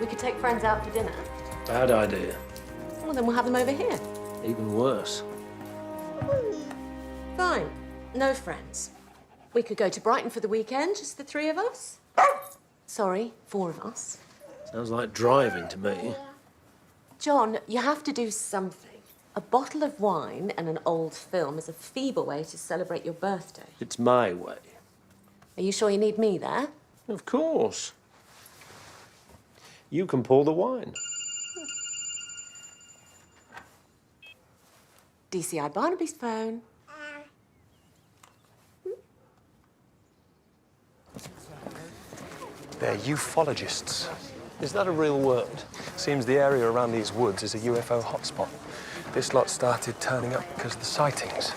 We could take friends out for dinner. Bad idea. Well, then we'll have them over here. Even worse. Fine. No friends. We could go to Brighton for the weekend, just the three of us. Sorry, four of us. Sounds like driving to me. John, you have to do something. A bottle of wine and an old film is a feeble way to celebrate your birthday. It's my way. Are you sure you need me there? Of course. You can pour the wine. DCI Barnaby's phone. They're ufologists. Is that a real word? Seems the area around these woods is a UFO hotspot. This lot started turning up because of the sightings.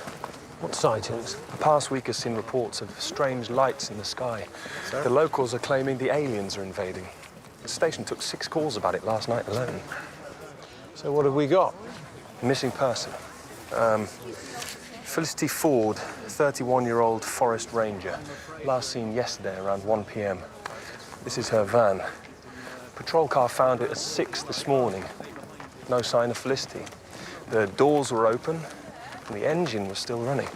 What sightings? The past week has seen reports of strange lights in the sky. The locals are claiming the aliens are invading. The station took 6 calls about it last night alone. So what have we got? Missing person. Felicity Ford, 31-year-old forest ranger. Last seen yesterday around 1 p.m. This is her van. Patrol car found it at 6 this morning. No sign of Felicity. The doors were open and the engine was still running.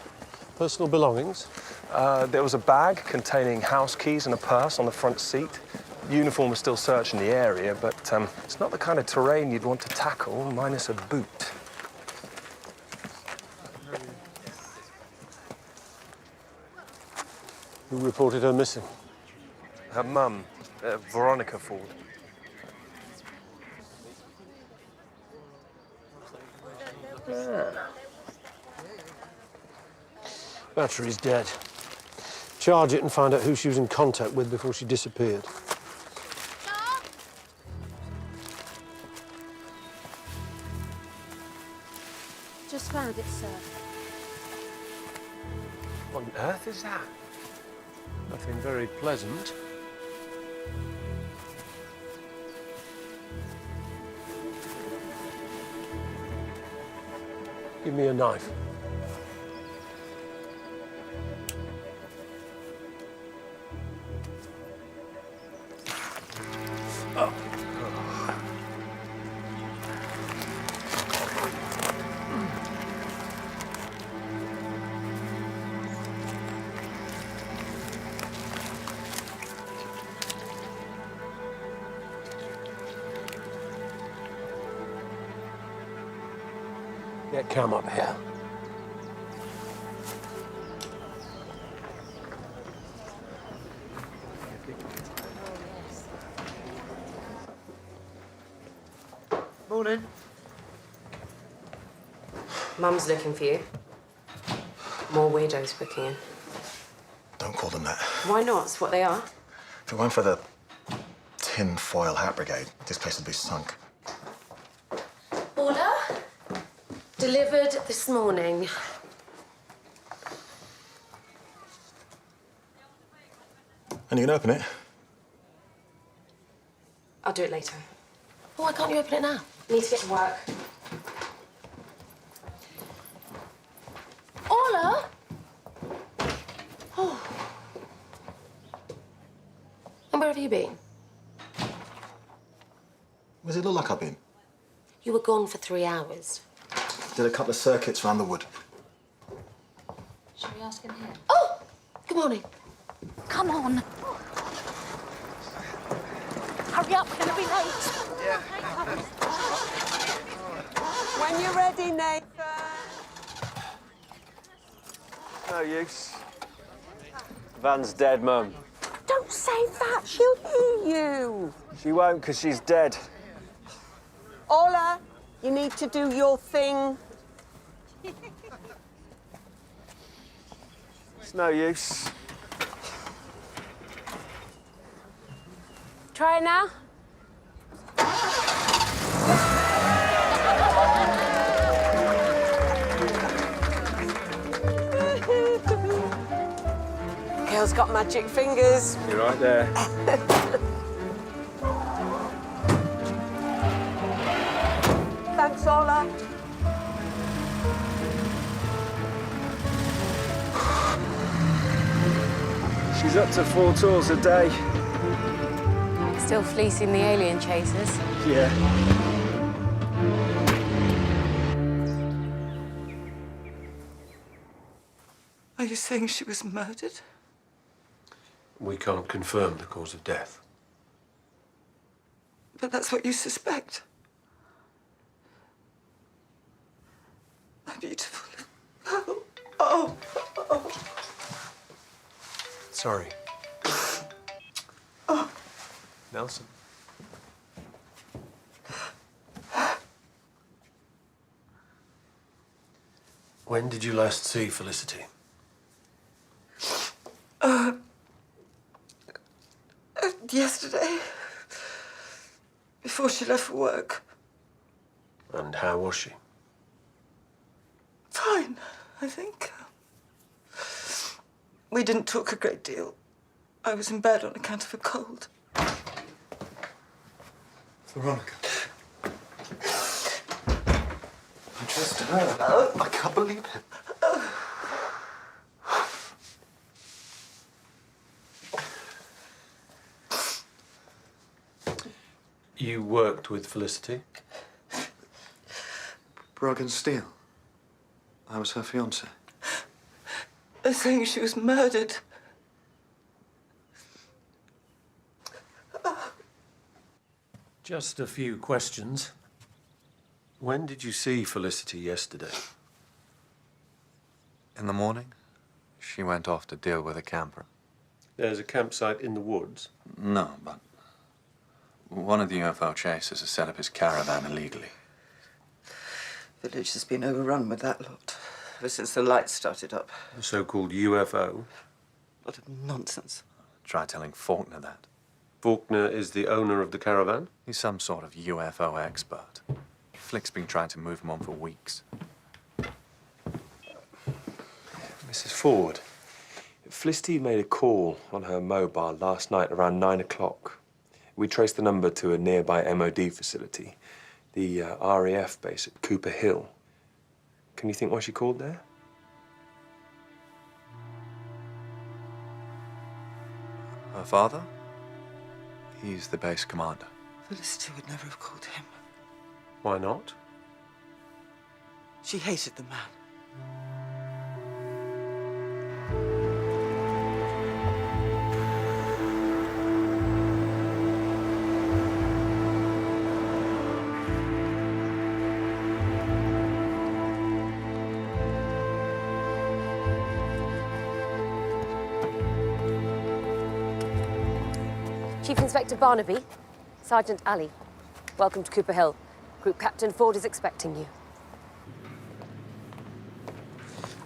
Personal belongings? There was a bag containing house keys and a purse on the front seat. Uniform was still searching the area, but it's not the kind of terrain you'd want to tackle, minus a boot. Who reported her missing? Her mum, Veronica Ford. Battery's dead. Charge it and find out who she was in contact with before she disappeared. Just found it, sir. What on earth is that? Nothing very pleasant. Give me a knife. Get Cam up here. Morning. Mum's looking for you. More weirdos booking in. Don't call them that. Why not? It's what they are. If it weren't for the tin foil hat brigade, this place would be sunk. Order? Delivered this morning. And you can open it? I'll do it later. Oh, why can't you open it now? Need to get to work. Orla? Oh. And where have you been? Where's it look like I've been? You were gone for 3 hours. Did a couple of circuits around the wood. Shall we ask him here? Oh! Good morning. Come on. Hurry up, we're going to be late. When you're ready, Nathan. No use. Van's dead, Mum. Don't say that. She'll hear you. She won't, because she's dead. Orla, you need to do your thing. It's no use. Try it now. Girl's got magic fingers. You're right there. Thanks, Orla. She's up to 4 tours a day. Still fleecing the alien chasers. Yeah. Are you saying she was murdered? We can't confirm the cause of death. But that's what you suspect. My beautiful little girl. Oh, oh. Sorry. Nelson. When did you last see Felicity? Yesterday, before she left for work. And how was she? Fine, I think. We didn't talk a great deal. I was in bed on account of a cold. Veronica. I trusted her. I can't believe it. You worked with Felicity? Brugg and Steele. I was her fiancé. They're saying she was murdered. Just a few questions. When did you see Felicity yesterday? In the morning, she went off to deal with a camper. There's a campsite in the woods. No, but one of the UFO chasers has set up his caravan illegally. Village has been overrun with that lot ever since the lights started up. The so-called UFO. What a nonsense. Try telling Faulkner that. Faulkner is the owner of the caravan? He's some sort of UFO expert. Flick's been trying to move him on for weeks. Mrs. Ford, Felicity made a call on her mobile last night around 9 o'clock. We traced the number to a nearby MOD facility, the RAF base at Cooper Hill. Can you think why she called there? Her father? He's the base commander. Felicity would never have called him. Why not? She hated the man. Chief Inspector Barnaby, Sergeant Ali. Welcome to Cooper Hill. Group Captain Ford is expecting you.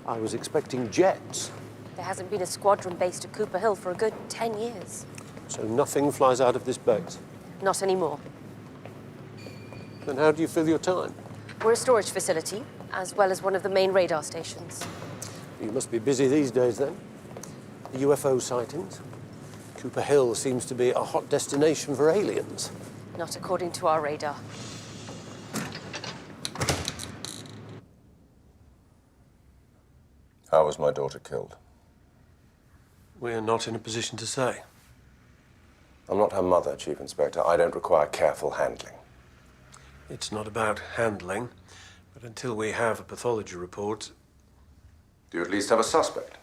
I was expecting jets. There hasn't been a squadron based at Cooper Hill for a good 10 years. So nothing flies out of this base. Not anymore. Then how do you fill your time? We're a storage facility, as well as one of the main radar stations. You must be busy these days, then. The UFO sightings. Cooper Hill seems to be a hot destination for aliens. Not according to our radar. How was my daughter killed? We're not in a position to say. I'm not her mother, Chief Inspector. I don't require careful handling. It's not about handling, but until we have a pathology report... Do you at least have a suspect?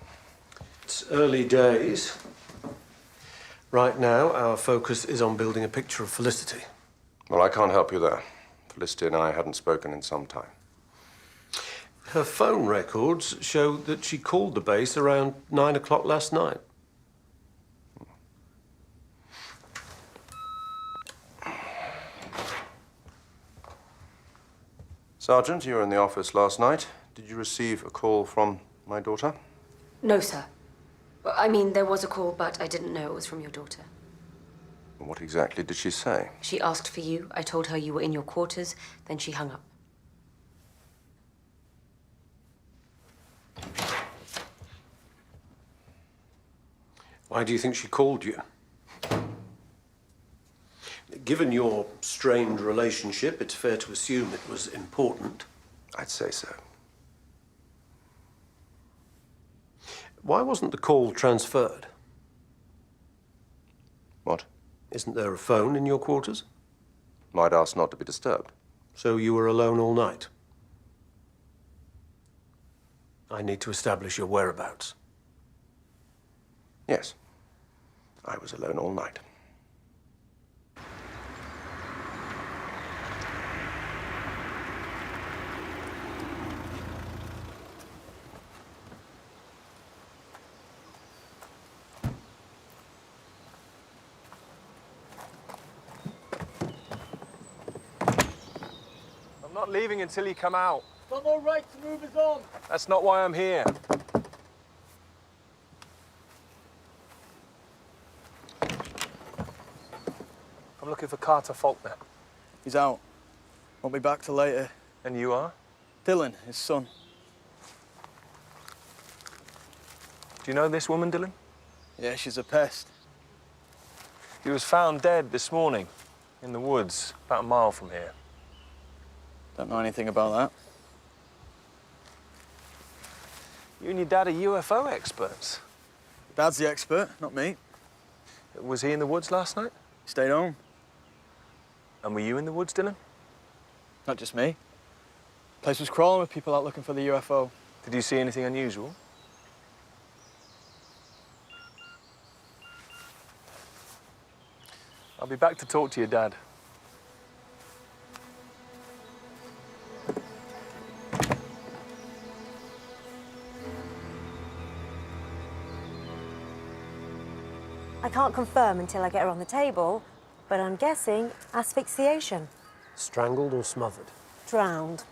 It's early days. Right now, our focus is on building a picture of Felicity. Well, I can't help you there. Felicity and I hadn't spoken in some time. Her phone records show that she called the base around 9 o'clock last night. Sergeant, you were in the office last night. Did you receive a call from my daughter? No, sir. Well, I mean, there was a call, but I didn't know it was from your daughter. What exactly did she say? She asked for you. I told her you were in your quarters. Then she hung up. Why do you think she called you? Given your strained relationship, it's fair to assume it was important. I'd say so. Why wasn't the call transferred? What? Isn't there a phone in your quarters? Might ask not to be disturbed. So you were alone all night? I need to establish your whereabouts. Yes. I was alone all night. I'm not leaving until you come out. Got no right to move us on. That's not why I'm here. I'm looking for Carter Faulkner. He's out. Won't be back till later. And you are? Dylan, his son. Do you know this woman, Dylan? Yeah, she's a pest. He was found dead this morning in the woods, about a mile from here. Don't know anything about that. You and your dad are UFO experts. Dad's the expert, not me. Was he in the woods last night? Stayed home. And were you in the woods, Dylan? Not just me. Place was crawling with people out looking for the UFO. Did you see anything unusual? I'll be back to talk to your dad. I can't confirm until I get her on the table, but I'm guessing asphyxiation. Strangled or smothered? Drowned.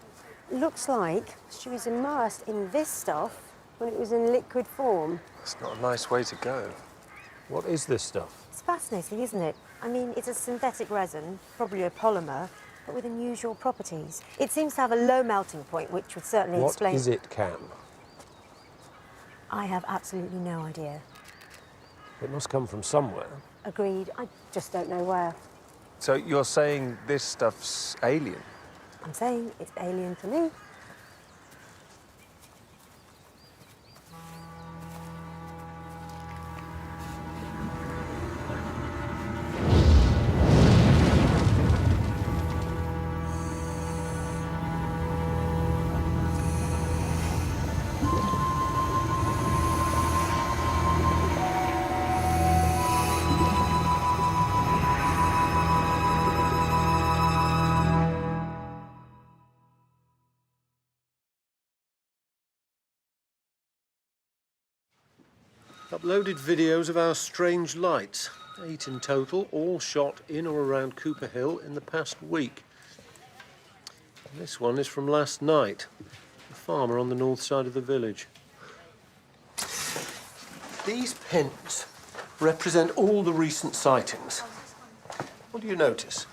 Looks like she was immersed in this stuff when it was in liquid form. That's not a nice way to go. What is this stuff? It's fascinating, isn't it? I mean, it's a synthetic resin, probably a polymer, but with unusual properties. It seems to have a low melting point, which would certainly explain... What is it, Cam? I have absolutely no idea. It must come from somewhere. Agreed. I just don't know where. So you're saying this stuff's alien? I'm saying it's alien to me. Uploaded videos of our strange lights. 8 in total, all shot in or around Cooper Hill in the past week. And this one is from last night. A farmer on the north side of the village. These pins represent all the recent sightings. What do you notice?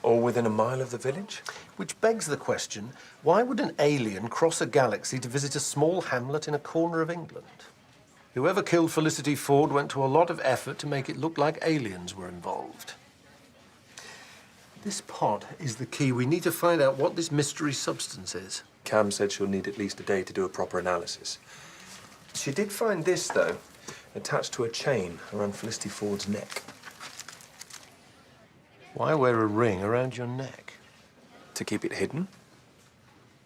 All within a mile of the village? Which begs the question, why would an alien cross a galaxy to visit a small hamlet in a corner of England? Whoever killed Felicity Ford went to a lot of effort to make it look like aliens were involved. This pod is the key. We need to find out what this mystery substance is. Cam said she'll need at least a day to do a proper analysis. She did find this, though, attached to a chain around Felicity Ford's neck. Why wear a ring around your neck? To keep it hidden.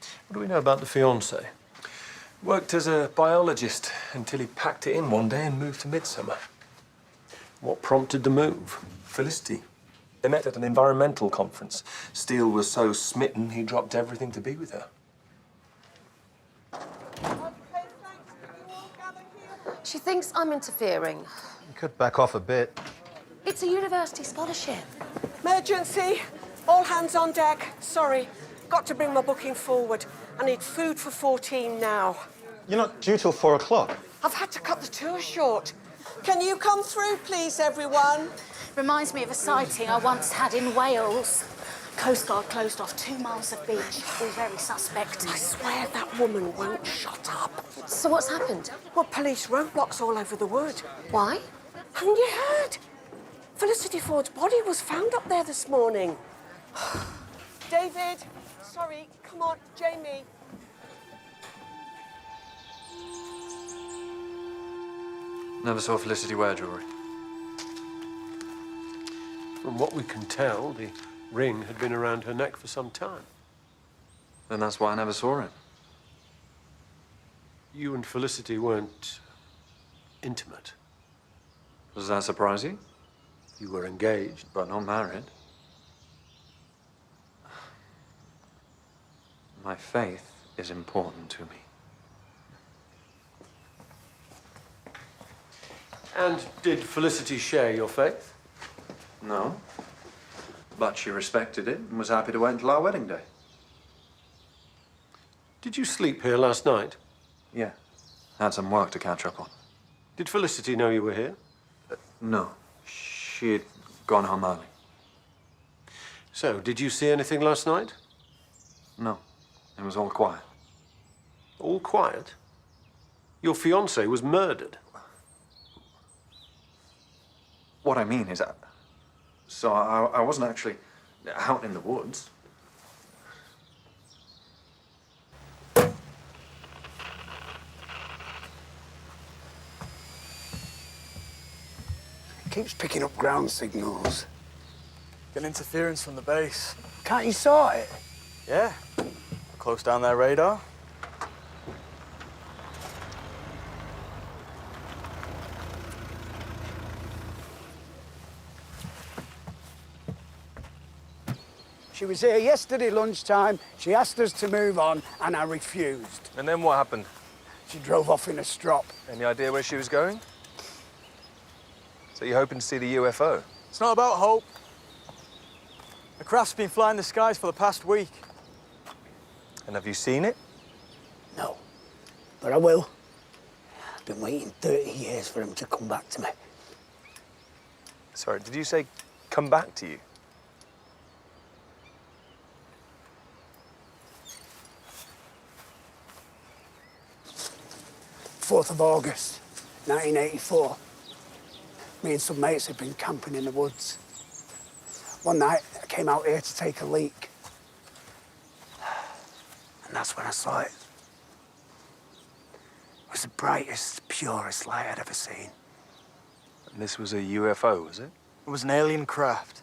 What do we know about the fiancé? Worked as a biologist until he packed it in one day and moved to Midsomer. What prompted the move? Felicity. They met at an environmental conference. Steele was so smitten he dropped everything to be with her. She thinks I'm interfering. You could back off a bit. It's a university scholarship. Emergency! All hands on deck. Sorry. Got to bring my booking forward. I need food for 14 now. You're not due till 4 o'clock. I've had to cut the tour short. Can you come through, please, everyone? Reminds me of a sighting I once had in Wales. Coast Guard closed off 2 miles of beach. All very suspect. I swear that woman won't shut up. So what's happened? Well, police roadblocks all over the wood. Why? Haven't you heard? Felicity Ford's body was found up there this morning. David, sorry, come on, Jamie. Never saw Felicity wear jewelry. From what we can tell, the ring had been around her neck for some time. Then that's why I never saw it. You and Felicity weren't intimate. Does that surprise you? You were engaged. But not married. My faith is important to me. And did Felicity share your faith? No. But she respected it and was happy to wait until our wedding day. Did you sleep here last night? Yeah. Had some work to catch up on. Did Felicity know you were here? No. She'd gone home early. So, did you see anything last night? No. It was all quiet. All quiet? Your fiancé was murdered. What I mean is, so I wasn't actually out in the woods. Keeps picking up ground signals. Getting interference from the base. Can't you sort it? Yeah. Close down their radar. She was here yesterday lunchtime. She asked us to move on, and I refused. And then what happened? She drove off in a strop. Any idea where she was going? So you're hoping to see the UFO? It's not about hope. The craft's been flying the skies for the past week. And have you seen it? No, but I will. I've been waiting 30 years for him to come back to me. Sorry, did you say come back to you? August 1984. Me and some mates had been camping in the woods. One night, I came out here to take a leak. And that's when I saw it. It was the brightest, purest light I'd ever seen. And this was a UFO, was it? It was an alien craft.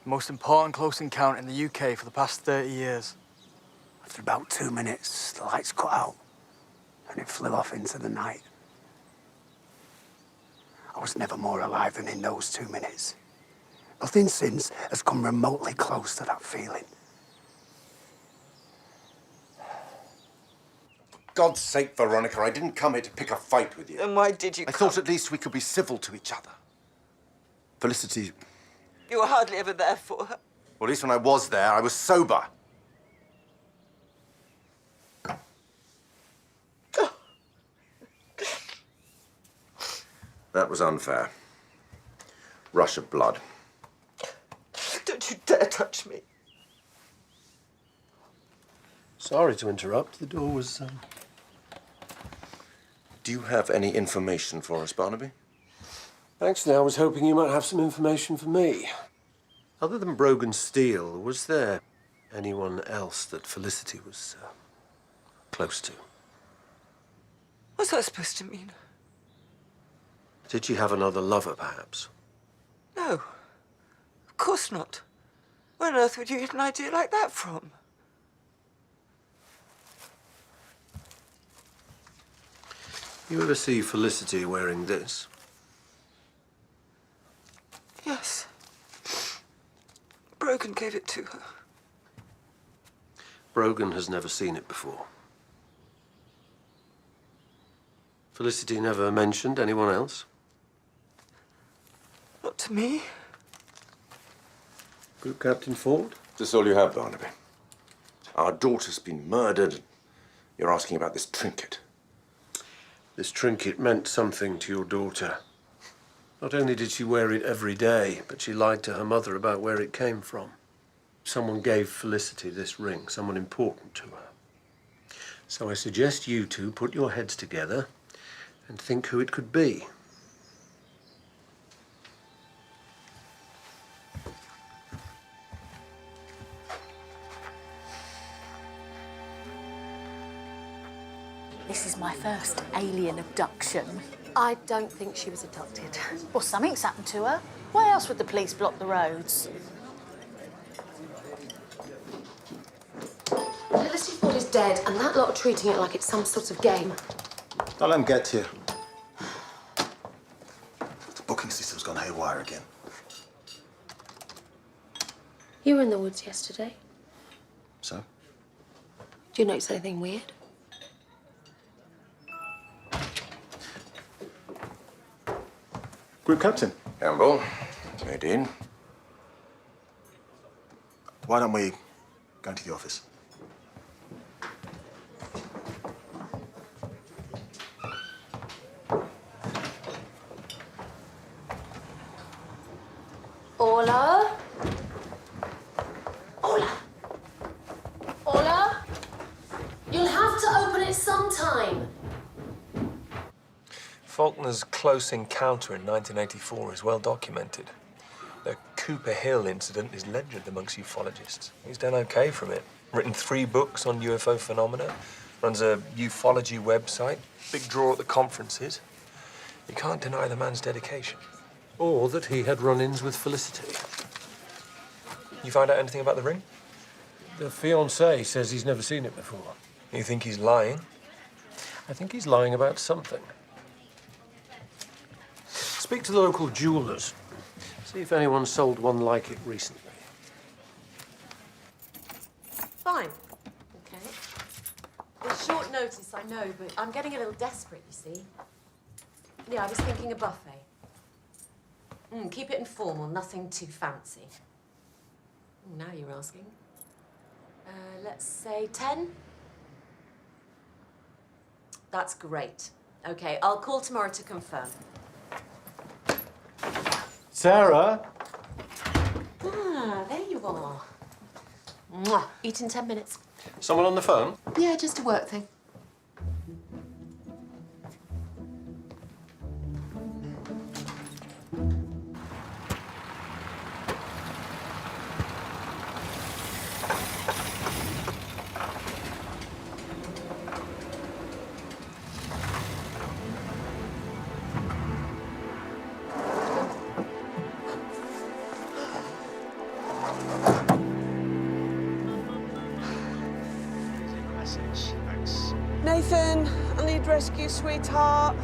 The most important close encounter in the UK for the past 30 years. After about 2 minutes, the lights cut out, and it flew off into the night. I was never more alive than in those 2 minutes. Nothing since has come remotely close to that feeling. God's sake, Veronica, I didn't come here to pick a fight with you. Then why did you I come? thought at least we could be civil to each other. Felicity, You were hardly ever there for her. well, at least when I was there, I was sober. That was unfair. Rush of blood. Don't you dare touch me. Sorry to interrupt. The door was... Do you have any information for us, Barnaby? Actually, I was hoping you might have some information for me. Other than Brogan Steele, was there anyone else that Felicity was close to? What's that supposed to mean? Did she have another lover, perhaps? No. Of course not. Where on earth would you get an idea like that from? You ever see Felicity wearing this? Yes. Brogan gave it to her. Brogan has never seen it before. Felicity never mentioned anyone else? Not to me. Group Captain Ford? Is this all you have, Barnaby? Our daughter's been murdered. You're asking about this trinket. This trinket meant something to your daughter. Not only did she wear it every day, but she lied to her mother about where it came from. Someone gave Felicity this ring, someone important to her. So I suggest you two put your heads together and think who it could be. This is my first alien abduction. I don't think she was abducted. Well, something's happened to her. Why else would the police block the roads? Felicity Ford is dead, and that lot are treating it like it's some sort of game. Don't let him get to you. The booking system's gone haywire again. You were in the woods yesterday. So? Do you notice anything weird? Group captain. Campbell, Nadine. Why don't we go into the office? Ola? Ola? Ola? You'll have to open it sometime. Faulkner's close encounter in 1984 is well documented. The Cooper Hill incident is legend amongst ufologists. He's done okay from it. Written 3 books on UFO phenomena, runs a ufology website, big draw at the conferences. You can't deny the man's dedication. Or that he had run-ins with Felicity. You find out anything about the ring? The fiancé says he's never seen it before. You think he's lying? I think he's lying about something. Speak to the local jewellers. See if anyone sold one like it recently. Fine. Okay. It's short notice, I know, but I'm getting a little desperate, you see. Yeah, I was thinking a buffet. Keep it informal, nothing too fancy. Now you're asking. Let's say 10? That's great. Okay, I'll call tomorrow to confirm. Sarah? Ah, there you are. Mwah. Eat in 10 minutes. Someone on the phone? Yeah, just a work thing. Nathan, I need rescue, sweetheart.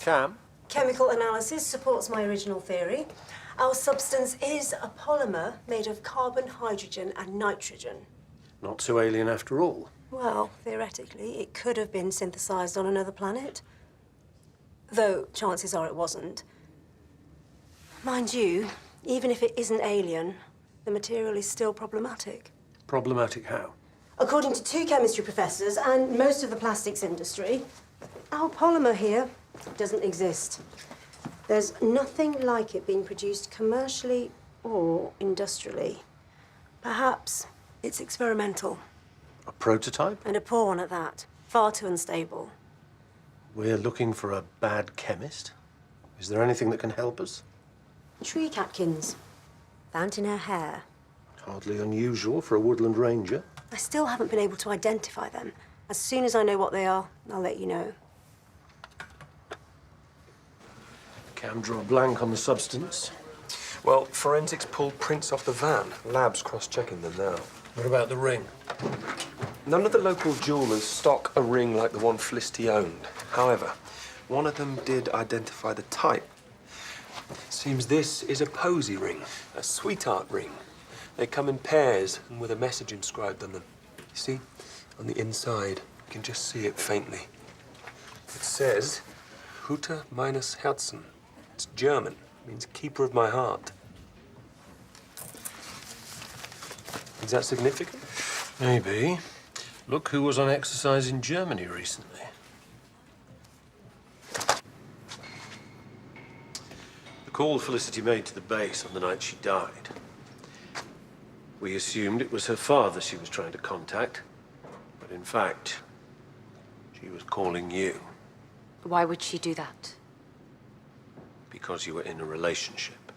Cam? Chemical analysis supports my original theory. Our substance is a polymer made of carbon, hydrogen, and nitrogen. Not so alien after all. Well, theoretically, it could have been synthesized on another planet. Though chances are it wasn't. Mind you, even if it isn't alien, the material is still problematic. Problematic how? According to 2 chemistry professors and most of the plastics industry, our polymer here doesn't exist. There's nothing like it being produced commercially or industrially. Perhaps it's experimental. A prototype? And a poor one at that. Far too unstable. We're looking for a bad chemist. Is there anything that can help us? Tree catkins. Found in her hair. Hardly unusual for a woodland ranger. I still haven't been able to identify them. As soon as I know what they are, I'll let you know. Cam drew a blank on the substance. Well, forensics pulled prints off the van. Lab's cross-checking them now. What about the ring? None of the local jewellers stock a ring like the one Felicity owned. However, one of them did identify the type. Seems this is a posy ring, a sweetheart ring. They come in pairs and with a message inscribed on them. You see, on the inside, you can just see it faintly. It says, Hüter meines Herzen. It's German. It means keeper of my heart. Is that significant? Maybe. Look who was on exercise in Germany recently. The call Felicity made to the base on the night she died. We assumed it was her father she was trying to contact, but in fact, she was calling you. Why would she do that? Because you were in a relationship.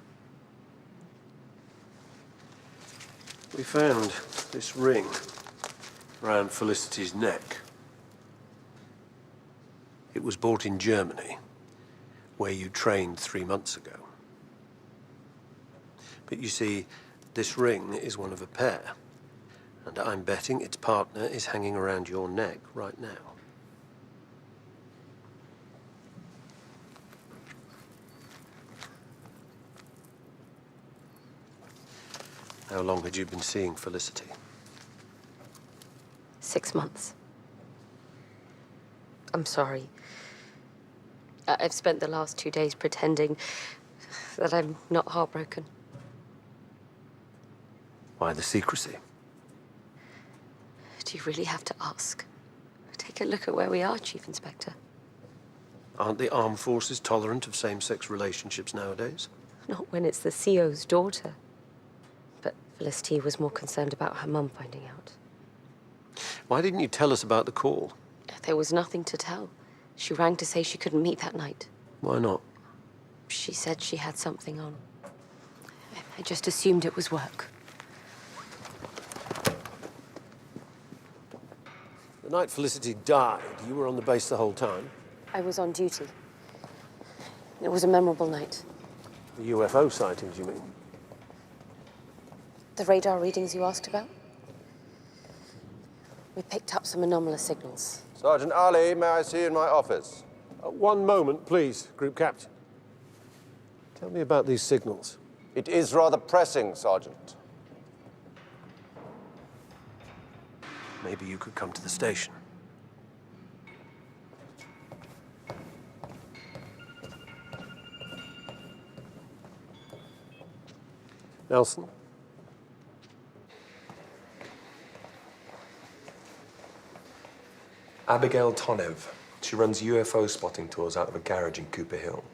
We found this ring around Felicity's neck. It was bought in Germany, where you trained 3 months ago. But you see, this ring is one of a pair, and I'm betting its partner is hanging around your neck right now. How long had you been seeing Felicity? 6 months. I'm sorry. I've spent the last 2 days pretending that I'm not heartbroken. Why the secrecy? Do you really have to ask? Take a look at where we are, Chief Inspector. Aren't the armed forces tolerant of same-sex relationships nowadays? Not when it's the CO's daughter. But Felicity was more concerned about her mum finding out. Why didn't you tell us about the call? There was nothing to tell. She rang to say she couldn't meet that night. Why not? She said she had something on. I just assumed it was work. The night Felicity died, you were on the base the whole time? I was on duty. It was a memorable night. The UFO sightings, you mean? The radar readings you asked about? We picked up some anomalous signals. Sergeant Ali, may I see you in my office? One moment, please, Group Captain. Tell me about these signals. It is rather pressing, Sergeant. Maybe you could come to the station. Nelson? Abigail Tonev. She runs UFO spotting tours out of a garage in Cooper Hill.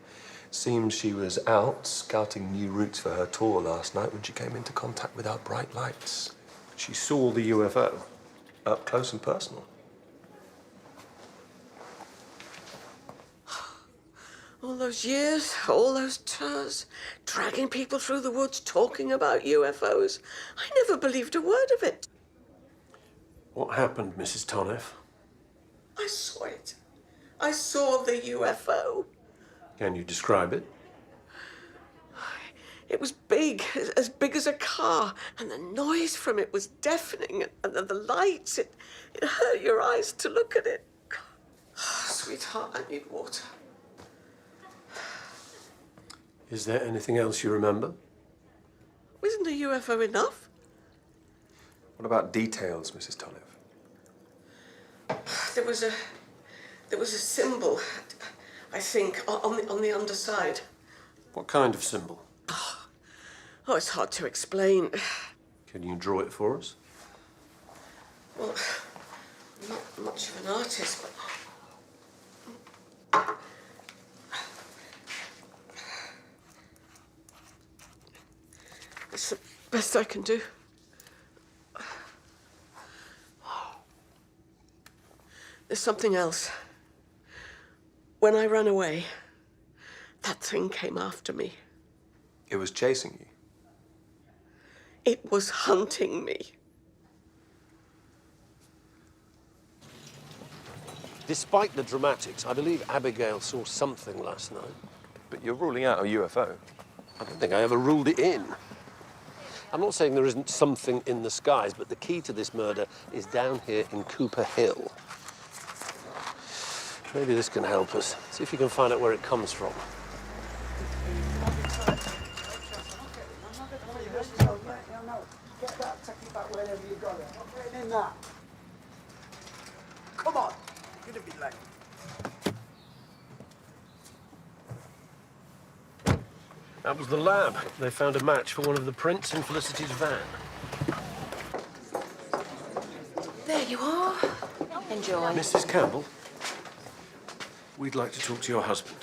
Seems she was out scouting new routes for her tour last night when she came into contact with our bright lights. She saw the UFO? Up close and personal. All those years, all those tours, dragging people through the woods, talking about UFOs. I never believed a word of it. What happened, Mrs. Tonev? I saw it. I saw the UFO. Can you describe it? It was big, as big as a car, and the noise from it was deafening, and the lights, it hurt your eyes to look at it. Oh, sweetheart, I need water. Is there anything else you remember? Isn't a UFO enough? What about details, Mrs. Tonev? There was a symbol, I think, on the underside. What kind of symbol? Oh, it's hard to explain. Can you draw it for us? Well, I'm not much of an artist, but... It's the best I can do. There's something else. When I ran away, that thing came after me. It was chasing you? It was hunting me. Despite the dramatics, I believe Abigail saw something last night. But you're ruling out a UFO? I don't think I ever ruled it in. I'm not saying there isn't something in the skies, but the key to this murder is down here in Cooper Hill. Maybe this can help us. See if you can find out where it comes from. Get that, take it back wherever you got it. I'm getting in that. Come on, you're gonna be late. That was the lab. They found a match for one of the prints in Felicity's van. There you are. Enjoy. Mrs. Campbell, we'd like to talk to your husband.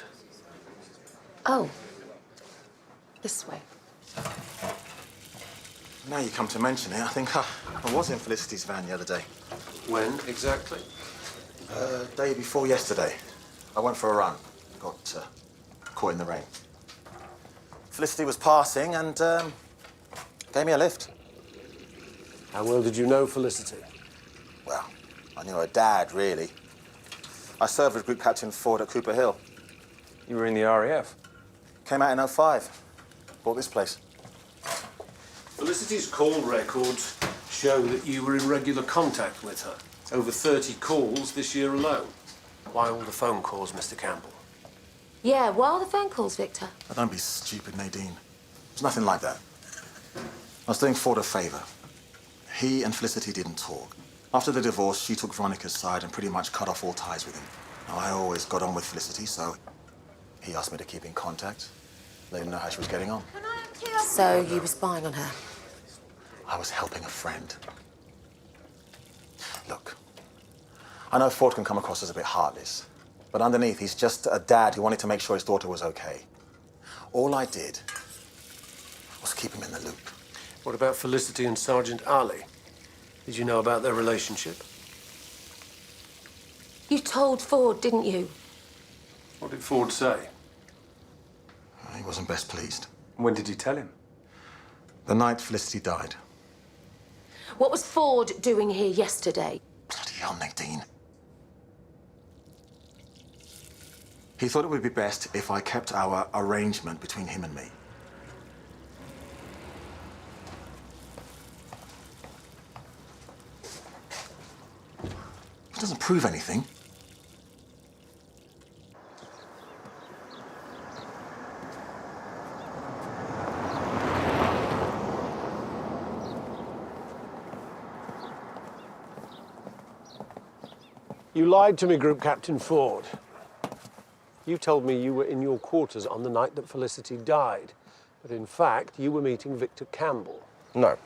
Oh. This way. Now you come to mention it, I think I was in Felicity's van the other day. When exactly? Day before yesterday. I went for a run. Got caught in the rain. Felicity was passing and gave me a lift. How well did you know Felicity? Well, I knew her dad, really. I served with Group Captain Ford at Cooper Hill. You were in the RAF? Came out in 05. Bought this place. Felicity's call records show that you were in regular contact with her. Over 30 calls this year alone. Why all the phone calls, Mr. Campbell? Yeah, what are the phone calls, Victor? Now, don't be stupid, Nadine. It's nothing like that. I was doing Ford a favour. He and Felicity didn't talk. After the divorce, she took Veronica's side and pretty much cut off all ties with him. Now, I always got on with Felicity, so he asked me to keep in contact, let him know how she was getting on. So you were spying on her? I was helping a friend. Look, I know Ford can come across as a bit heartless, but underneath, he's just a dad who wanted to make sure his daughter was okay. All I did was keep him in the loop. What about Felicity and Sergeant Ali? Did you know about their relationship? You told Ford, didn't you? What did Ford say? He wasn't best pleased. When did you tell him? The night Felicity died. What was Ford doing here yesterday? Bloody hell, Nadine. He thought it would be best if I kept our arrangement between him and me. It doesn't prove anything. You lied to me, Group Captain Ford. You told me you were in your quarters on the night that Felicity died. But in fact, you were meeting Victor Campbell. No.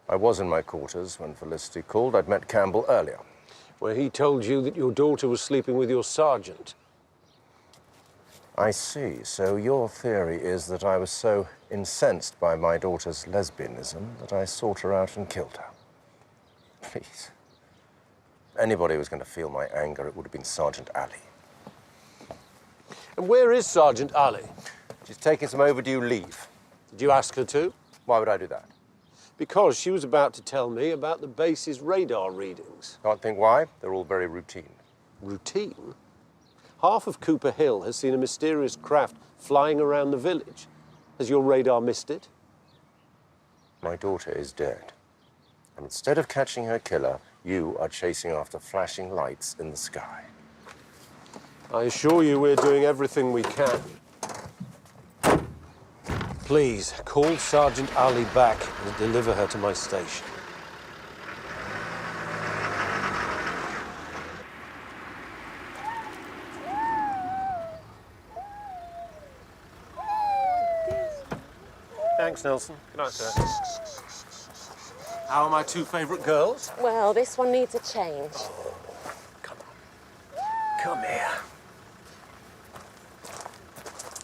I was in my quarters when Felicity called. I'd met Campbell earlier. Where he told you that your daughter was sleeping with your sergeant. I see. So your theory is that I was so incensed by my daughter's lesbianism that I sought her out and killed her. Please. If anybody was going to feel my anger, it would have been Sergeant Ali. And where is Sergeant Ali? She's taking some overdue leave. Did you ask her to? Why would I do that? Because she was about to tell me about the base's radar readings. Can't think why. They're all very routine. Routine? Half of Cooper Hill has seen a mysterious craft flying around the village. Has your radar missed it? My daughter is dead. And instead of catching her killer, you are chasing after flashing lights in the sky. I assure you we're doing everything we can. Please, call Sergeant Ali back and deliver her to my station. Thanks, Nelson. Good night, sir. How are my two favourite girls? Well, this one needs a change. Come here.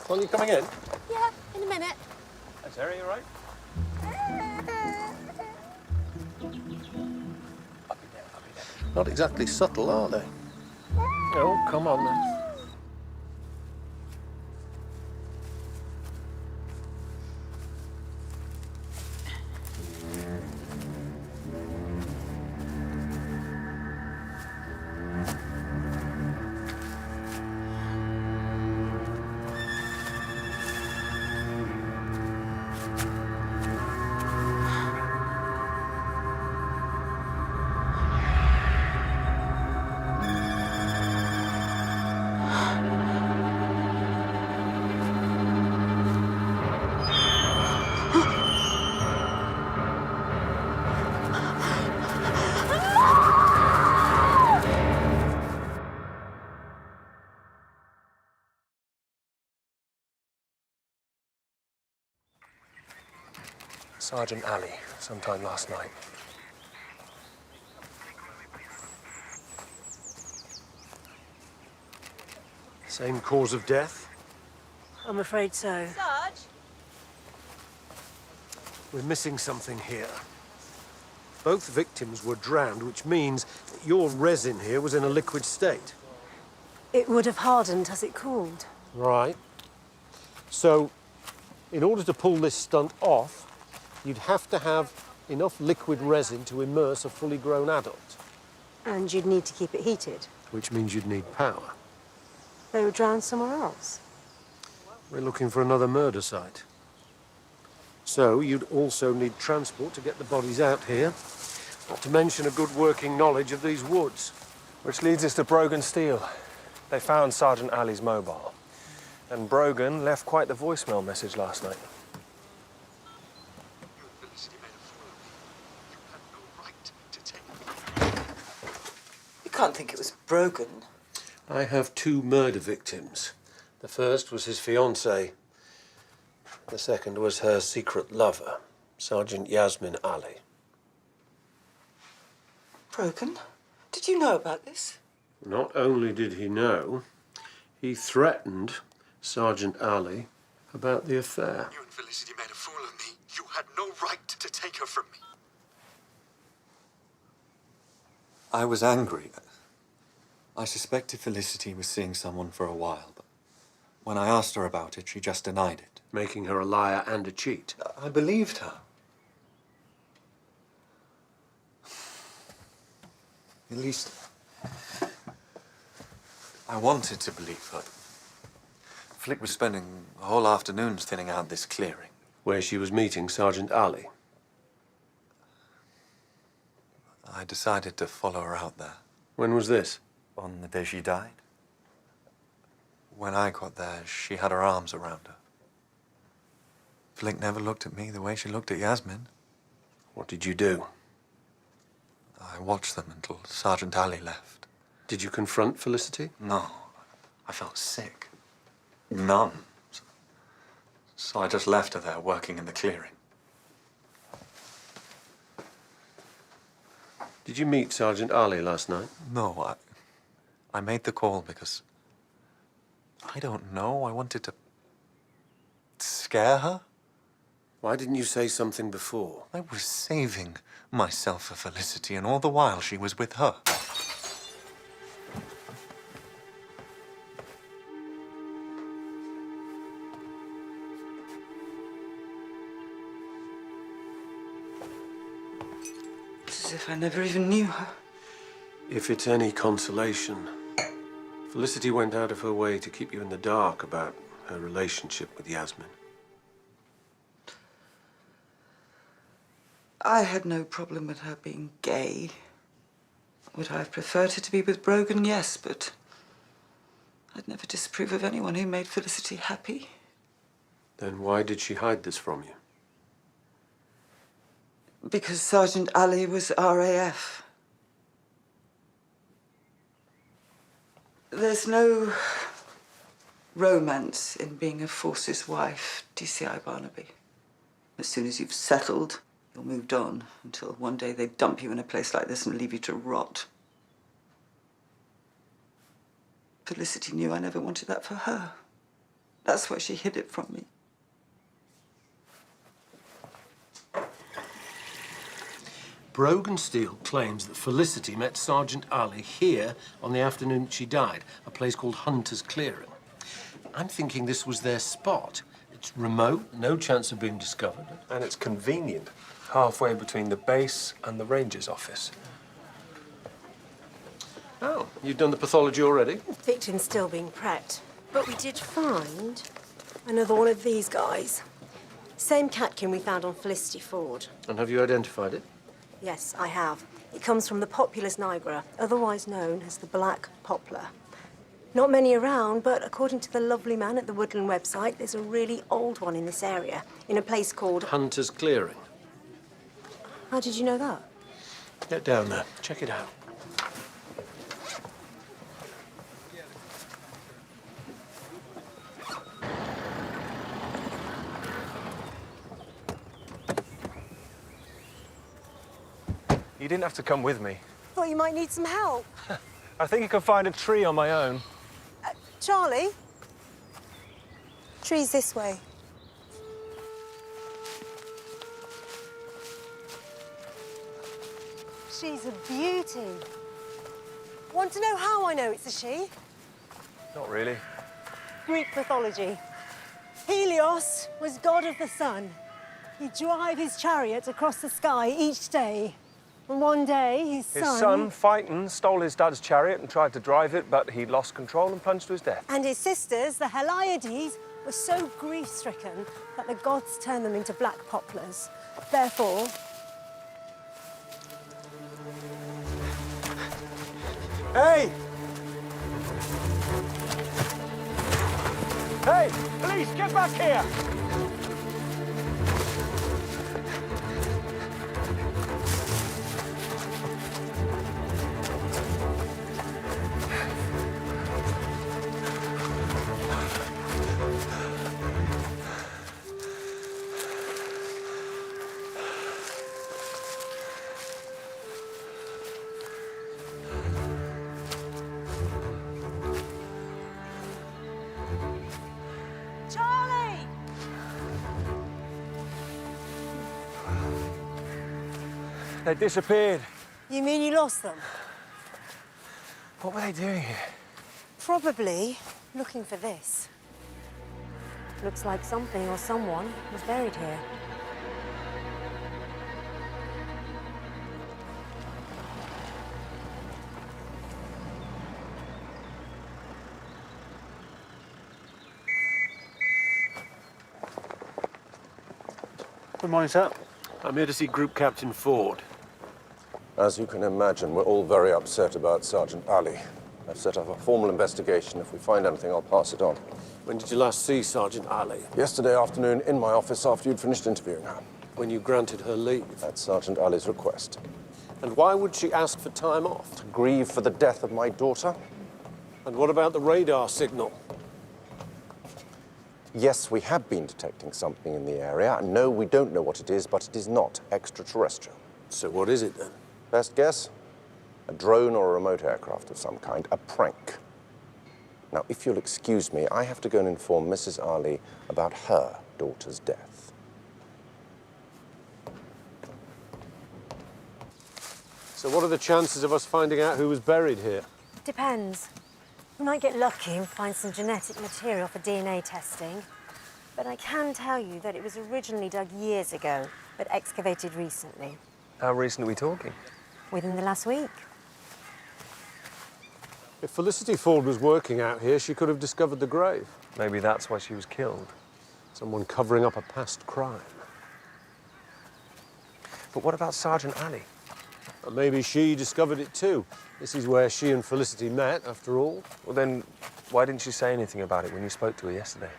Well, you coming in? Yeah, in a minute. Hi, Terry, you all right? Not exactly subtle, are they? Oh, come on then. Sergeant Ali, sometime last night. Same cause of death? I'm afraid so. Sarge? We're missing something here. Both victims were drowned, which means that your resin here was in a liquid state. It would have hardened as it cooled. Right. So, in order to pull this stunt off, you'd have to have enough liquid resin to immerse a fully grown adult. And you'd need to keep it heated. Which means you'd need power. They were drowned somewhere else. We're looking for another murder site. So, you'd also need transport to get the bodies out here, not to mention a good working knowledge of these woods. Which leads us to Brogan Steel. They found Sergeant Ali's mobile. And Brogan left quite the voicemail message last night. You can't think it was Brogan. I have 2 murder victims. The first was his fiancée. The second was her secret lover, Sergeant Yasmin Ali. Brogan? Did you know about this? Not only did he know, he threatened Sergeant Ali about the affair. You and Felicity made a fool of me. You had no right to take her from me. I was angry. I suspected Felicity was seeing someone for a while, but when I asked her about it, she just denied it. Making her a liar and a cheat. I believed her. At least, I wanted to believe her. Flick was spending whole afternoons thinning out this clearing. Where she was meeting Sergeant Ali. I decided to follow her out there. When was this? On the day she died. When I got there, she had her arms around her. Flick never looked at me the way she looked at Yasmin. What did you do? I watched them until Sergeant Ali left. Did you confront Felicity? No. I felt sick. Numb. So I just left her there working in the clearing. Did you meet Sergeant Ali last night? No, I made the call because... I don't know. I wanted to... scare her? Why didn't you say something before? I was saving myself for Felicity, and all the while she was with her. It's as if I never even knew her. If it's any consolation, Felicity went out of her way to keep you in the dark about her relationship with Yasmin. I had no problem with her being gay. Would I have preferred her to be with Brogan? Yes, but I'd never disapprove of anyone who made Felicity happy. Then why did she hide this from you? Because Sergeant Ali was RAF. There's no romance in being a forces wife, DCI Barnaby. As soon as you've settled, you're moved on, until one day they dump you in a place like this and leave you to rot. Felicity knew I never wanted that for her. That's why she hid it from me. Brogan Steel claims that Felicity met Sergeant Ali here on the afternoon that she died, a place called Hunter's Clearing. I'm thinking this was their spot. It's remote, no chance of being discovered. And it's convenient, halfway between the base and the ranger's office. Oh, you've done the pathology already? Victim's still being prepped. But we did find another one of these guys. Same catkin we found on Felicity Ford. And have you identified it? Yes, I have. It comes from the populous Niagara, otherwise known as the black poplar. Not many around, but according to the lovely man at the Woodland website, there's a really old one in this area, in a place called... Hunter's Clearing. How did you know that? Get down there. Check it out. You didn't have to come with me. Thought you might need some help. I think I can find a tree on my own. Charlie? Tree's this way. She's a beauty. Want to know how I know it's a she? Not really. Greek mythology. Helios was god of the sun. He'd drive his chariot across the sky each day. And one day, his son, fighting, stole his dad's chariot and tried to drive it, but he lost control and plunged to his death. And his sisters, the Heliades, were so grief-stricken that the gods turned them into black poplars. Therefore... Hey! Hey! Police, get back here! Charlie! They disappeared. You mean you lost them? What were they doing here? Probably looking for this. Looks like something or someone was buried here. Good morning, sir. I'm here to see Group Captain Ford. As you can imagine, we're all very upset about Sergeant Ali. I've set up a formal investigation. If we find anything, I'll pass it on. When did you last see Sergeant Ali? Yesterday afternoon, in my office after you'd finished interviewing her. When you granted her leave? At Sergeant Ali's request. And why would she ask for time off? To grieve for the death of my daughter. And what about the radar signal? Yes, we have been detecting something in the area. No, we don't know what it is, but it is not extraterrestrial. So what is it then? Best guess? A drone or a remote aircraft of some kind. A prank. Now, if you'll excuse me, I have to go and inform Mrs. Ali about her daughter's death. So what are the chances of us finding out who was buried here? Depends. We might get lucky and find some genetic material for DNA testing. But I can tell you that it was originally dug years ago, but excavated recently. How recent are we talking? Within the last week. If Felicity Ford was working out here, she could have discovered the grave. Maybe that's why she was killed. Someone covering up a past crime. But what about Sergeant Ali? Or maybe she discovered it too. This is where she and Felicity met, after all. Well, then, why didn't she say anything about it when you spoke to her yesterday?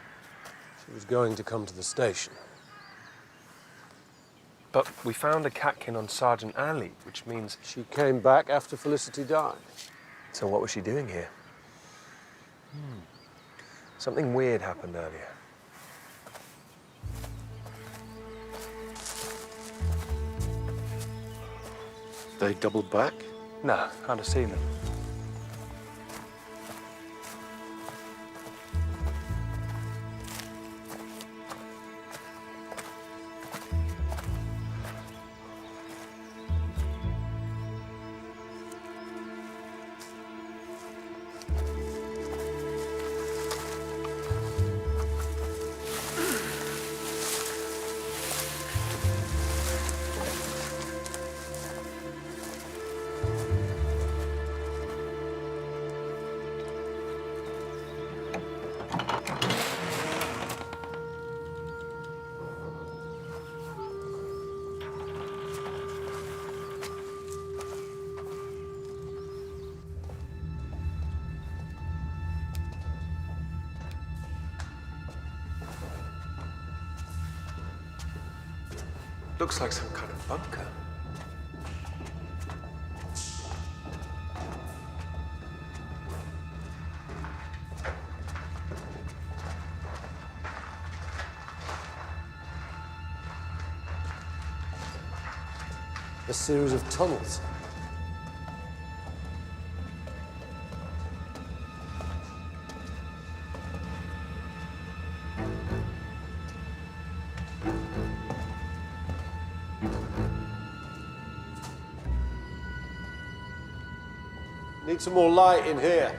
She was going to come to the station. But we found a catkin on Sergeant Ali, which means... She came back after Felicity died. So what was she doing here? Something weird happened earlier. They doubled back? No, can't have seen them. Looks like some kind of bunker. A series of tunnels. Need some more light in here.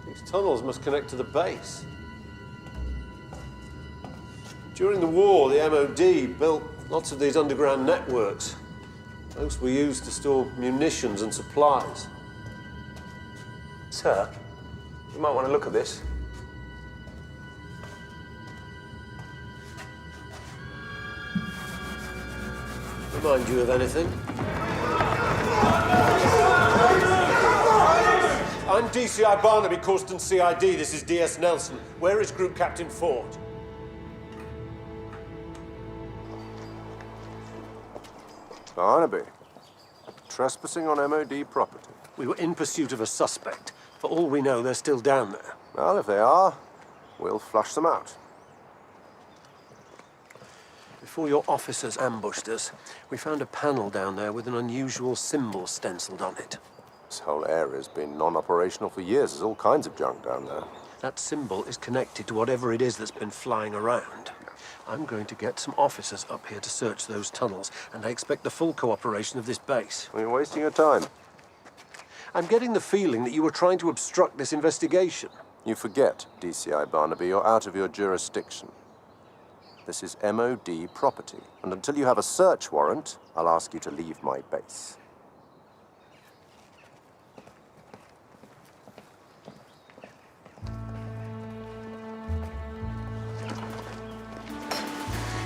These tunnels must connect to the base. During the war, the MOD built lots of these underground networks. Most were used to store munitions and supplies. Sir, you might want to look at this. Remind you of anything? I'm DCI Barnaby, Causton CID. This is DS Nelson. Where is Group Captain Ford? Barnaby, trespassing on MOD property. We were in pursuit of a suspect. For all we know, they're still down there. Well, if they are, we'll flush them out. Before your officers ambushed us, we found a panel down there with an unusual symbol stenciled on it. This whole area's been non-operational for years. There's all kinds of junk down there. That symbol is connected to whatever it is that's been flying around. I'm going to get some officers up here to search those tunnels, and I expect the full cooperation of this base. Well, you're wasting your time. I'm getting the feeling that you were trying to obstruct this investigation. You forget, DCI Barnaby, you're out of your jurisdiction. This is MOD property, and until you have a search warrant, I'll ask you to leave my base.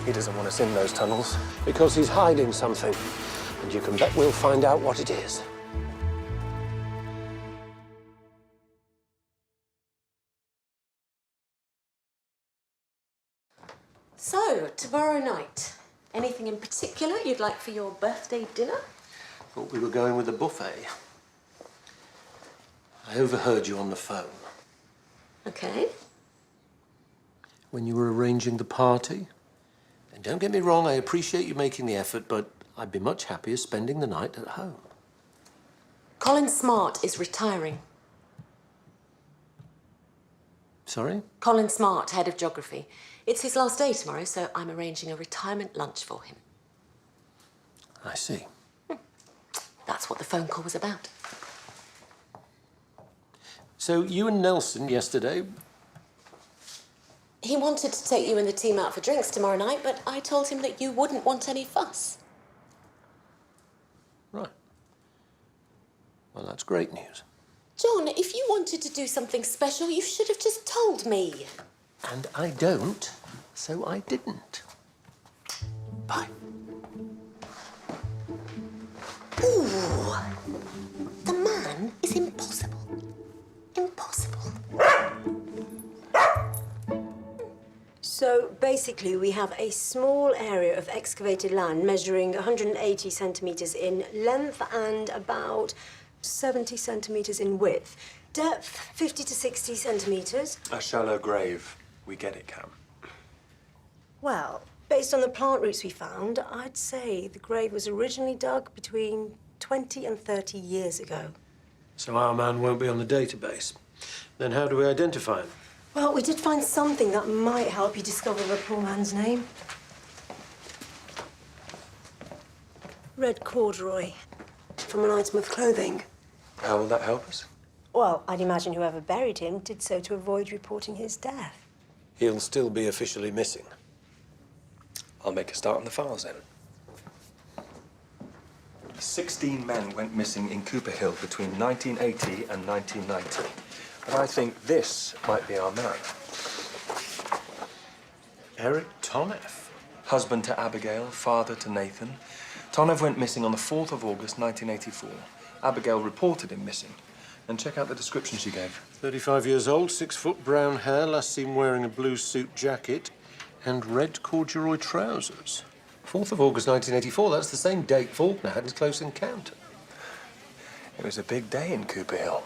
He doesn't want us in those tunnels. Because he's hiding something, and you can bet we'll find out what it is. So, tomorrow night, anything in particular you'd like for your birthday dinner? Thought we were going with a buffet. I overheard you on the phone. Okay. When you were arranging the party. And don't get me wrong, I appreciate you making the effort, but I'd be much happier spending the night at home. Colin Smart is retiring. Sorry? Colin Smart, head of geography. It's his last day tomorrow, so I'm arranging a retirement lunch for him. I see. That's what the phone call was about. So you and Nelson yesterday... He wanted to take you and the team out for drinks tomorrow night, but I told him that you wouldn't want any fuss. Right. Well, that's great news. John, if you wanted to do something special, you should have just told me. And I don't, so I didn't. Bye. Ooh. The man is impossible. Impossible. So basically, we have a small area of excavated land measuring 180 centimetres in length and about 70 centimetres in width. Depth, 50 to 60 centimetres. A shallow grave. We get it, Cam. Well, based on the plant roots we found, I'd say the grave was originally dug between 20 and 30 years ago. So our man won't be on the database. Then how do we identify him? Well, we did find something that might help you discover the poor man's name. Red corduroy from an item of clothing. How will that help us? Well, I'd imagine whoever buried him did so to avoid reporting his death. He'll still be officially missing. I'll make a start on the files then. 16 men went missing in Cooper Hill between 1980 and 1990. But I think this might be our man. Eric Tonev. Husband to Abigail, father to Nathan. Tonev went missing on the 4th of August, 1984. Abigail reported him missing. And check out the description she gave. 35 years old, 6 foot, brown hair, last seen wearing a blue suit jacket and red corduroy trousers. 4th of August, 1984, that's the same date Faulkner had his close encounter. It was a big day in Cooper Hill.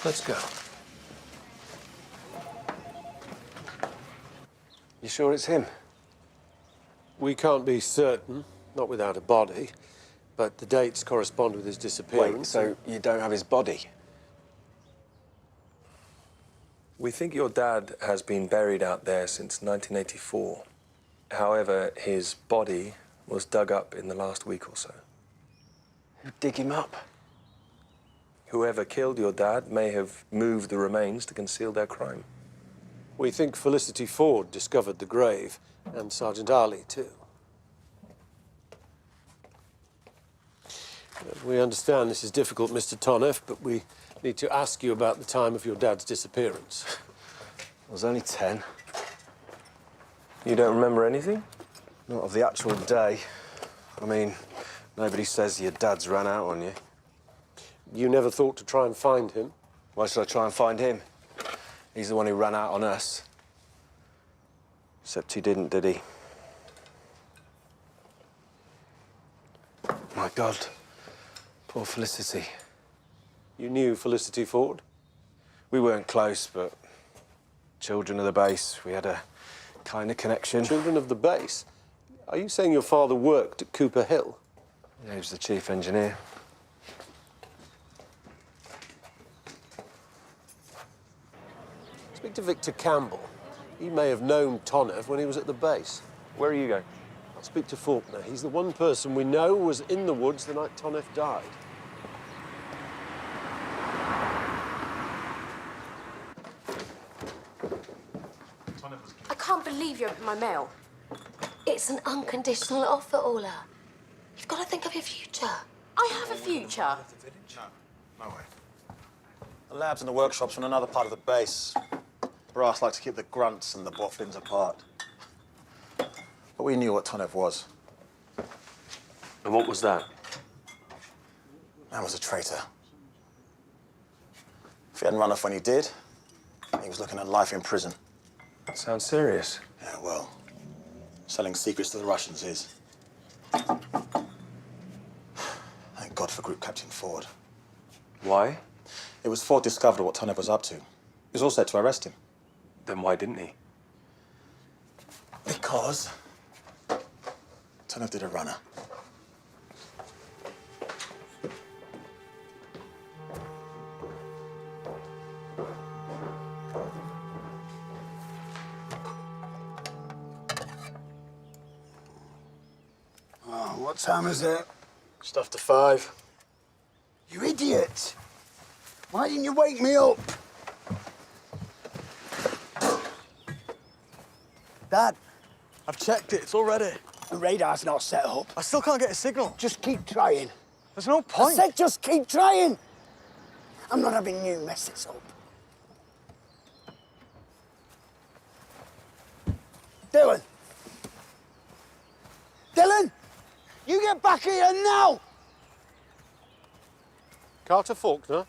Let's go. You sure it's him? We can't be certain, not without a body, but the dates correspond with his disappearance. Wait, so you don't have his body? We think your dad has been buried out there since 1984. However, his body was dug up in the last week or so. Who'd dig him up? Whoever killed your dad may have moved the remains to conceal their crime. We think Felicity Ford discovered the grave, and Sergeant Ali, too. We understand this is difficult, Mr. Tonev, but we need to ask you about the time of your dad's disappearance. I was only 10. You don't remember anything? Not of the actual day. I mean, nobody says your dad's ran out on you. You never thought to try and find him? Why should I try and find him? He's the one who ran out on us. Except he didn't, did he? My God. Poor Felicity. You knew Felicity Ford? We weren't close, but children of the base, we had a kind of connection. Children of the base? Are you saying your father worked at Cooper Hill? Yeah, he was the chief engineer. Speak to Victor Campbell. He may have known Tonev when he was at the base. Where are you going? I'll speak to Faulkner. He's the one person we know was in the woods the night Tonev died. I can't believe you opened my mail. It's an unconditional offer, Ola. You've got to think of your future. I have a future. No way. The labs and the workshops are in another part of the base. Brass like to keep the grunts and the boffins apart. But we knew what Tonev was. And what was that? Man was a traitor. If he hadn't run off when he did, he was looking at life in prison. Sounds serious. Yeah, well, selling secrets to the Russians is. Thank God for Group Captain Ford. Why? It was Ford discovered what Tonev was up to. He was all set to arrest him. Then why didn't he? Because Tonev did a runner. Oh, what time is it? Just after 5. You idiot! Why didn't you wake me up? Dad, I've checked it. It's all ready. The radar's not set up. I still can't get a signal. Just keep trying. There's no point. I said just keep trying. I'm not having you mess this up. Dylan! Dylan! You get back here now! Carter Faulkner?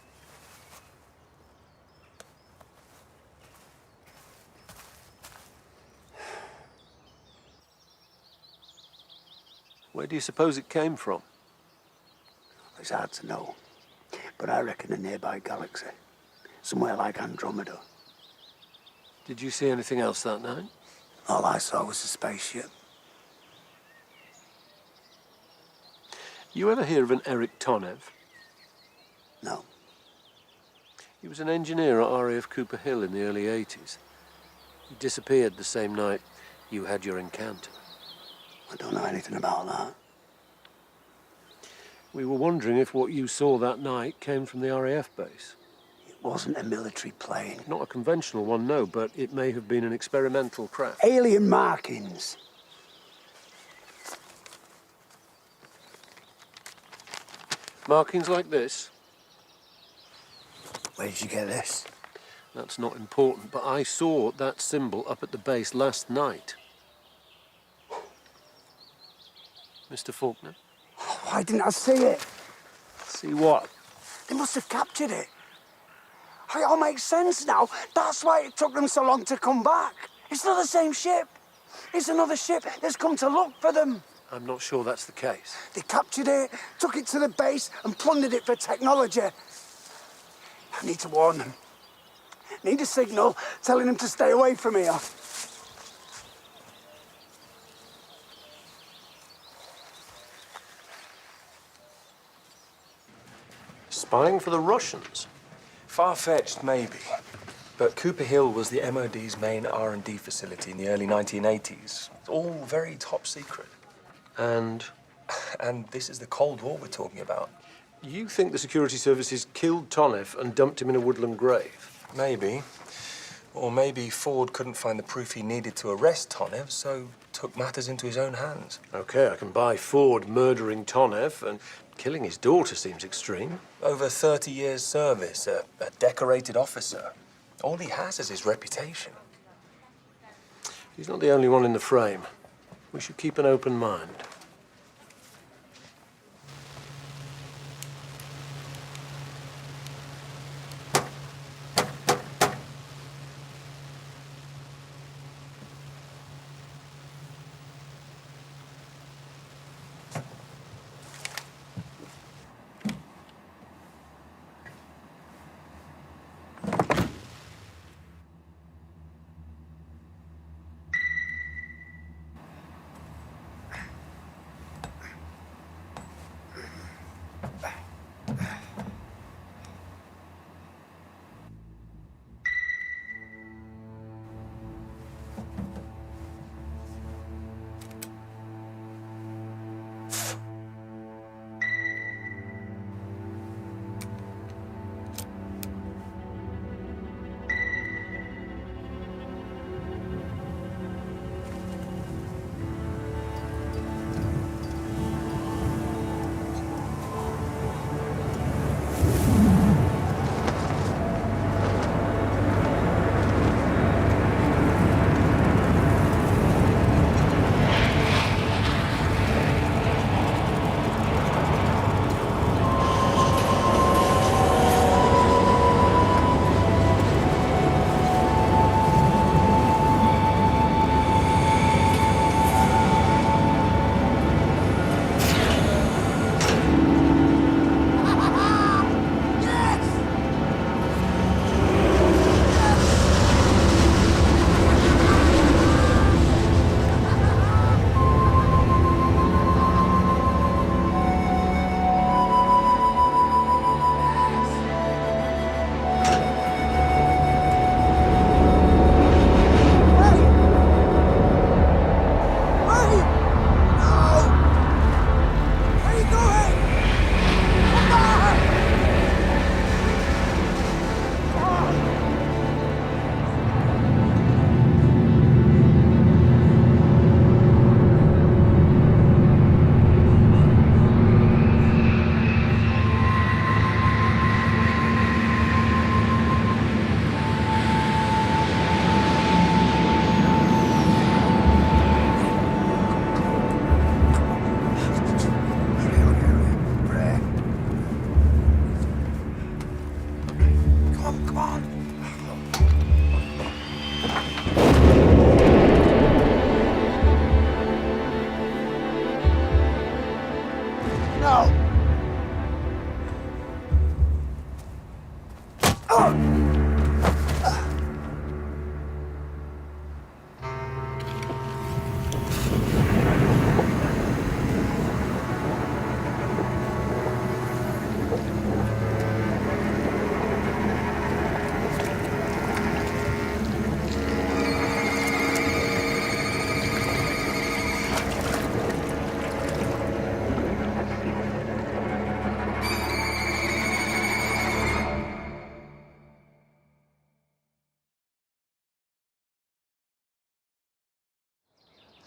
Where do you suppose it came from? It's hard to know, but I reckon a nearby galaxy. Somewhere like Andromeda. Did you see anything else that night? All I saw was a spaceship. You ever hear of an Eric Tonev? No. He was an engineer at RAF Cooper Hill in the early 80s. He disappeared the same night you had your encounter. I don't know anything about that. We were wondering if what you saw that night came from the RAF base. It wasn't a military plane. Not a conventional one, no, but it may have been an experimental craft. Alien markings. Markings like this? Where did you get this? That's not important, but I saw that symbol up at the base last night. Mr. Faulkner? Why didn't I see it? See what? They must have captured it. It all makes sense now. That's why it took them so long to come back. It's not the same ship. It's another ship that's come to look for them. I'm not sure that's the case. They captured it, took it to the base, and plundered it for technology. I need to warn them. Need a signal telling them to stay away from here. Spying for the Russians? Far-fetched, maybe. But Cooper Hill was the MOD's main R&D facility in the early 1980s. It's all very top secret. And? And this is the Cold War we're talking about. You think the security services killed Tonev and dumped him in a woodland grave? Maybe. Or maybe Ford couldn't find the proof he needed to arrest Tonev, so took matters into his own hands. Okay, I can buy Ford murdering Tonev, and killing his daughter seems extreme. Over 30 years' service, a decorated officer. All he has is his reputation. He's not the only one in the frame. We should keep an open mind.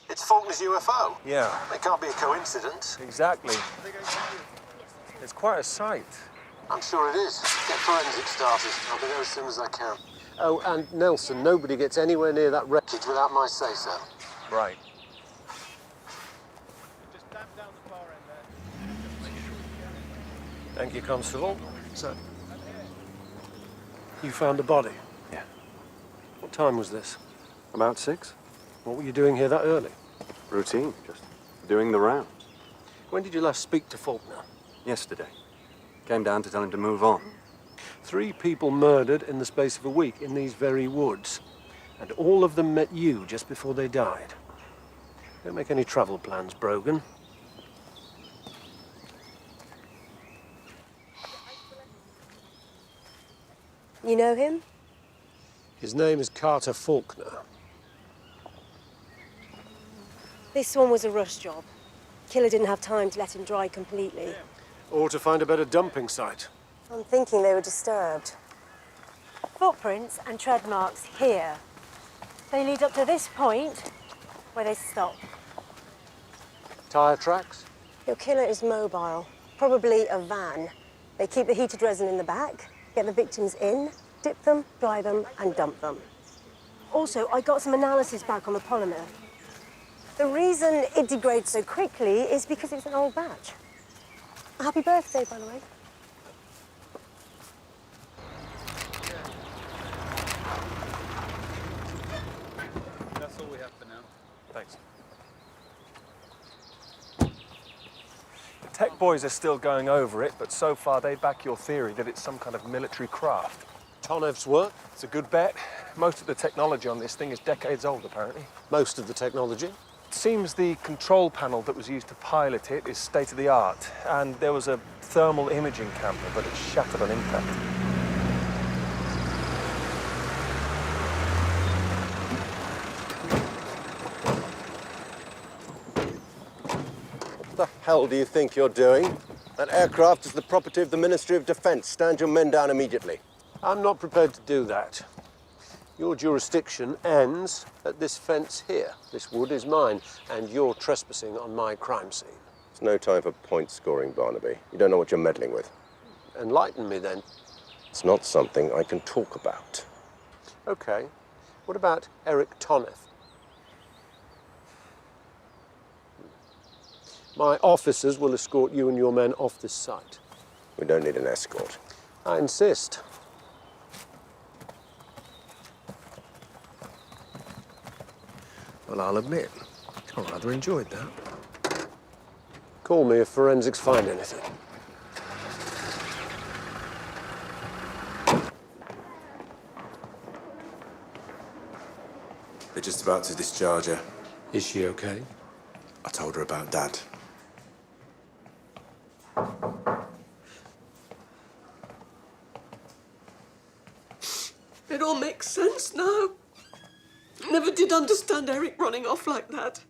It's Faulkner's UFO. Yeah. It can't be a coincidence. Exactly. It's quite a sight. I'm sure it is. Get forensics started. I'll be there as soon as I can. Oh, and Nelson, nobody gets anywhere near that wreckage Without my say-so. Right. Thank you, Constable. So, you found a body? Yeah. What time was this? About 6. What were you doing here that early? Routine, just doing the rounds. When did you last speak to Faulkner? Yesterday. Came down to tell him to move on. 3 people murdered in the space of a week in these very woods. And all of them met you just before they died. Don't make any travel plans, Brogan. You know him? His name is Carter Faulkner. This one was a rush job. Killer didn't have time to let him dry completely. Or to find a better dumping site. I'm thinking they were disturbed. Footprints and tread marks here. They lead up to this point where they stop. Tyre tracks? Your killer is mobile, probably a van. They keep the heated resin in the back, get the victims in, dip them, dry them, and dump them. Also, I got some analysis back on the polymer. The reason it degrades so quickly is because it's an old batch. Happy birthday, by the way. That's all we have for now. Thanks. The tech boys are still going over it, but so far they back your theory that it's some kind of military craft. Tonev's work? It's a good bet. Most of the technology on this thing is decades old, apparently. Most of the technology? It seems the control panel that was used to pilot it is state-of-the-art, and there was a thermal imaging camera, but it shattered on impact. What the hell do you think you're doing? That aircraft is the property of the Ministry of Defence. Stand your men down immediately. I'm not prepared to do that. Your jurisdiction ends at this fence here. This wood is mine, and you're trespassing on my crime scene. It's no time for point scoring, Barnaby. You don't know what you're meddling with. Enlighten me, then. It's not something I can talk about. Okay. What about Eric Tonev? My officers will escort you and your men off this site. We don't need an escort. I insist. Well, I'll admit, I rather enjoyed that. Call me if forensics find anything. They're just about to discharge her. Is she okay? I told her about Dad. It all makes sense now. Never did understand Eric running off like that.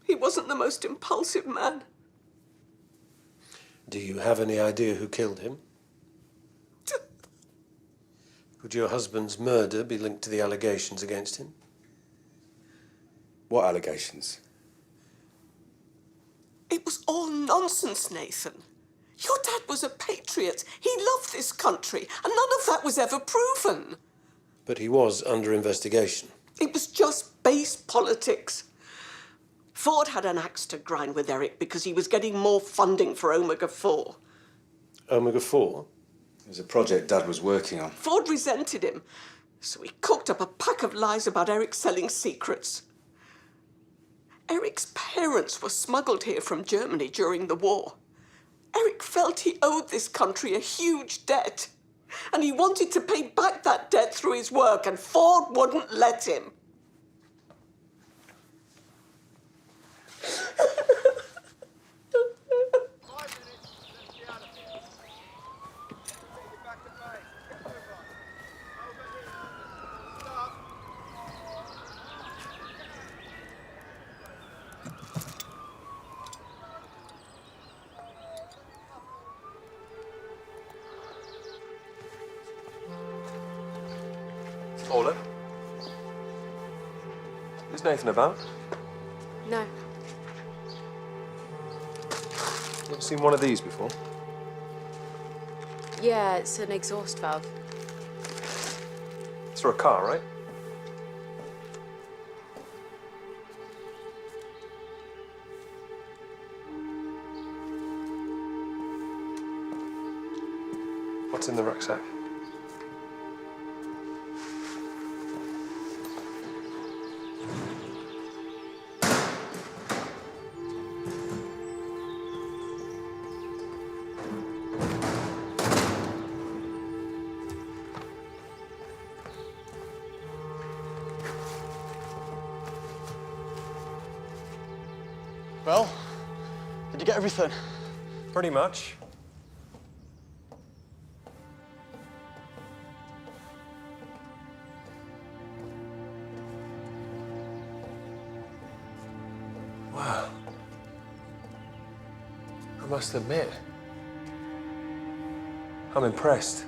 He wasn't the most impulsive man. Do you have any idea who killed him? Could your husband's murder be linked to the allegations against him? What allegations? It was all nonsense, Nathan. Your dad was a patriot. He loved this country, and none of that was ever proven. But he was under investigation. It was just base politics. Ford had an axe to grind with Eric because he was getting more funding for Omega-4. Omega-4? It was a project Dad was working on. Ford resented him, so he cooked up a pack of lies about Eric selling secrets. Eric's parents were smuggled here from Germany during the war. Eric felt he owed this country a huge debt, and he wanted to pay back that debt through his work, and Ford wouldn't let him. Ola? Is Nathan about? No. You ever seen one of these before? Yeah, it's an exhaust valve. It's for a car, right? What's in the rucksack? Well, did you get everything? Pretty much. I must admit, I'm impressed.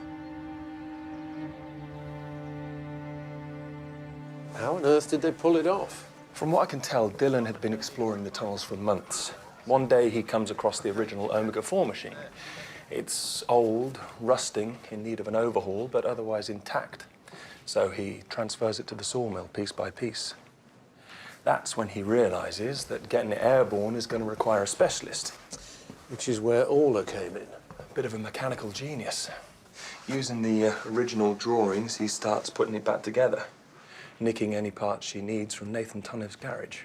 How on earth did they pull it off? From what I can tell, Dylan had been exploring the tunnels for months. One day he comes across the original Omega-4 machine. It's old, rusting, in need of an overhaul, but otherwise intact. So he transfers it to the sawmill piece by piece. That's when he realizes that getting it airborne is going to require a specialist. Which is where Orla came in. A bit of a mechanical genius. Using the original drawings, he starts putting it back together, nicking any parts she needs from Nathan Tunnev's garage.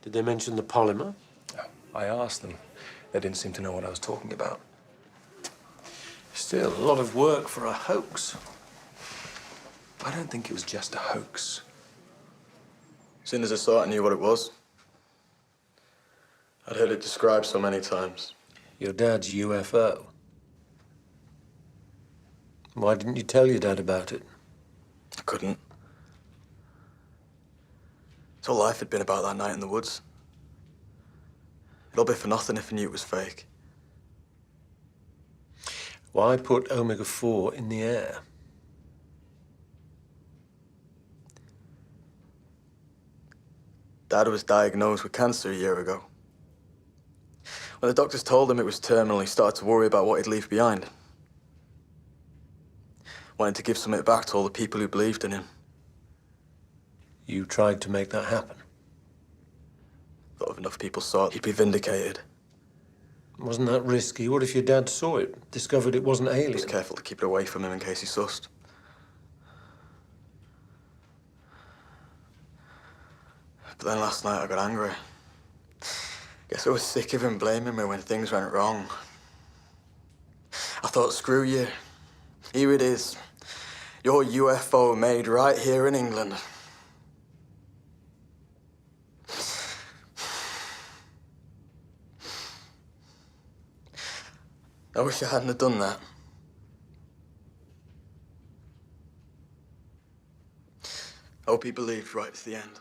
Did they mention the polymer? No, I asked them. They didn't seem to know what I was talking about. Still, a lot of work for a hoax. I don't think it was just a hoax. As soon as I saw it, I knew what it was. I'd heard it described so many times. Your dad's UFO. Why didn't you tell your dad about it? I couldn't. His whole life had been about that night in the woods. It'd all be for nothing if he knew it was fake. Why put Omega-4 in the air? Dad was diagnosed with cancer a year ago. When the doctors told him it was terminal, he started to worry about what he'd leave behind. Wanted to give something back to all the people who believed in him. You tried to make that happen? Thought if enough people saw it, he'd be vindicated. Wasn't that risky? What if your dad saw it, discovered it wasn't alien? I was careful to keep it away from him in case he sussed. But then last night I got angry. Guess I was sick of him blaming me when things went wrong. I thought, screw you. Here it is. Your UFO made right here in England. I wish I hadn't have done that. I hope he believed right to the end.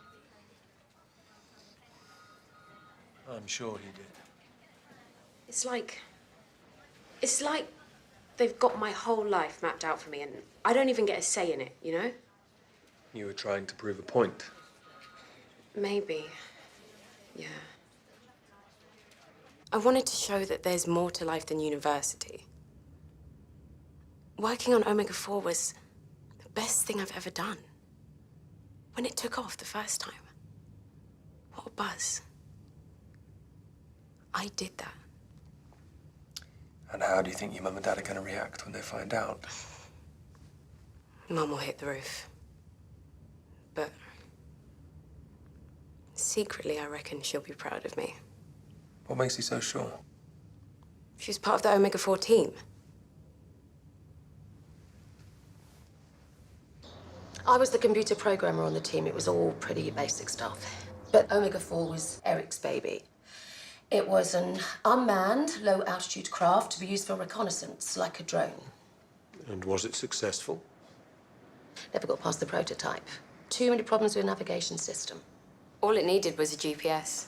I'm sure he did. It's like they've got my whole life mapped out for me and I don't even get a say in it, you know? You were trying to prove a point. Maybe. Yeah. I wanted to show that there's more to life than university. Working on Omega-4 was the best thing I've ever done. When it took off the first time. What a buzz. I did that. And how do you think your mum and dad are going to react when they find out? Mum will hit the roof. But secretly, I reckon she'll be proud of me. What makes you so sure? She was part of the Omega-4 team. I was the computer programmer on the team. It was all pretty basic stuff. But Omega-4 was Eric's baby. It was an unmanned, low-altitude craft to be used for reconnaissance, like a drone. And was it successful? Never got past the prototype. Too many problems with the navigation system. All it needed was a GPS.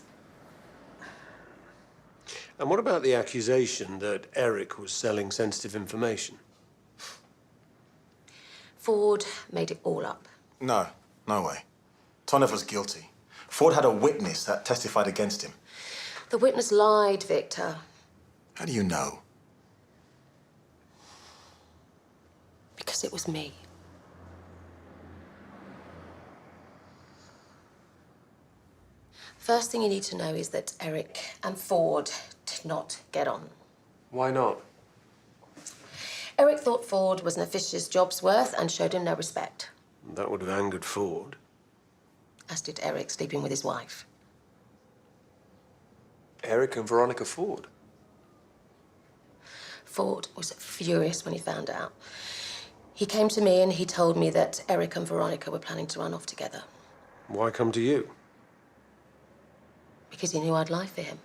And what about the accusation that Eric was selling sensitive information? Ford made it all up. No, no way. Tonev was guilty. Ford had a witness that testified against him. The witness lied, Victor. How do you know? Because it was me. First thing you need to know is that Eric and Ford did not get on. Why not? Eric thought Ford was an officious job's worth and showed him no respect. That would have angered Ford. As did Eric sleeping with his wife. Eric and Veronica Ford? Ford was furious when he found out. He came to me and he told me that Eric and Veronica were planning to run off together. Why come to you? Because he knew I'd lie for him.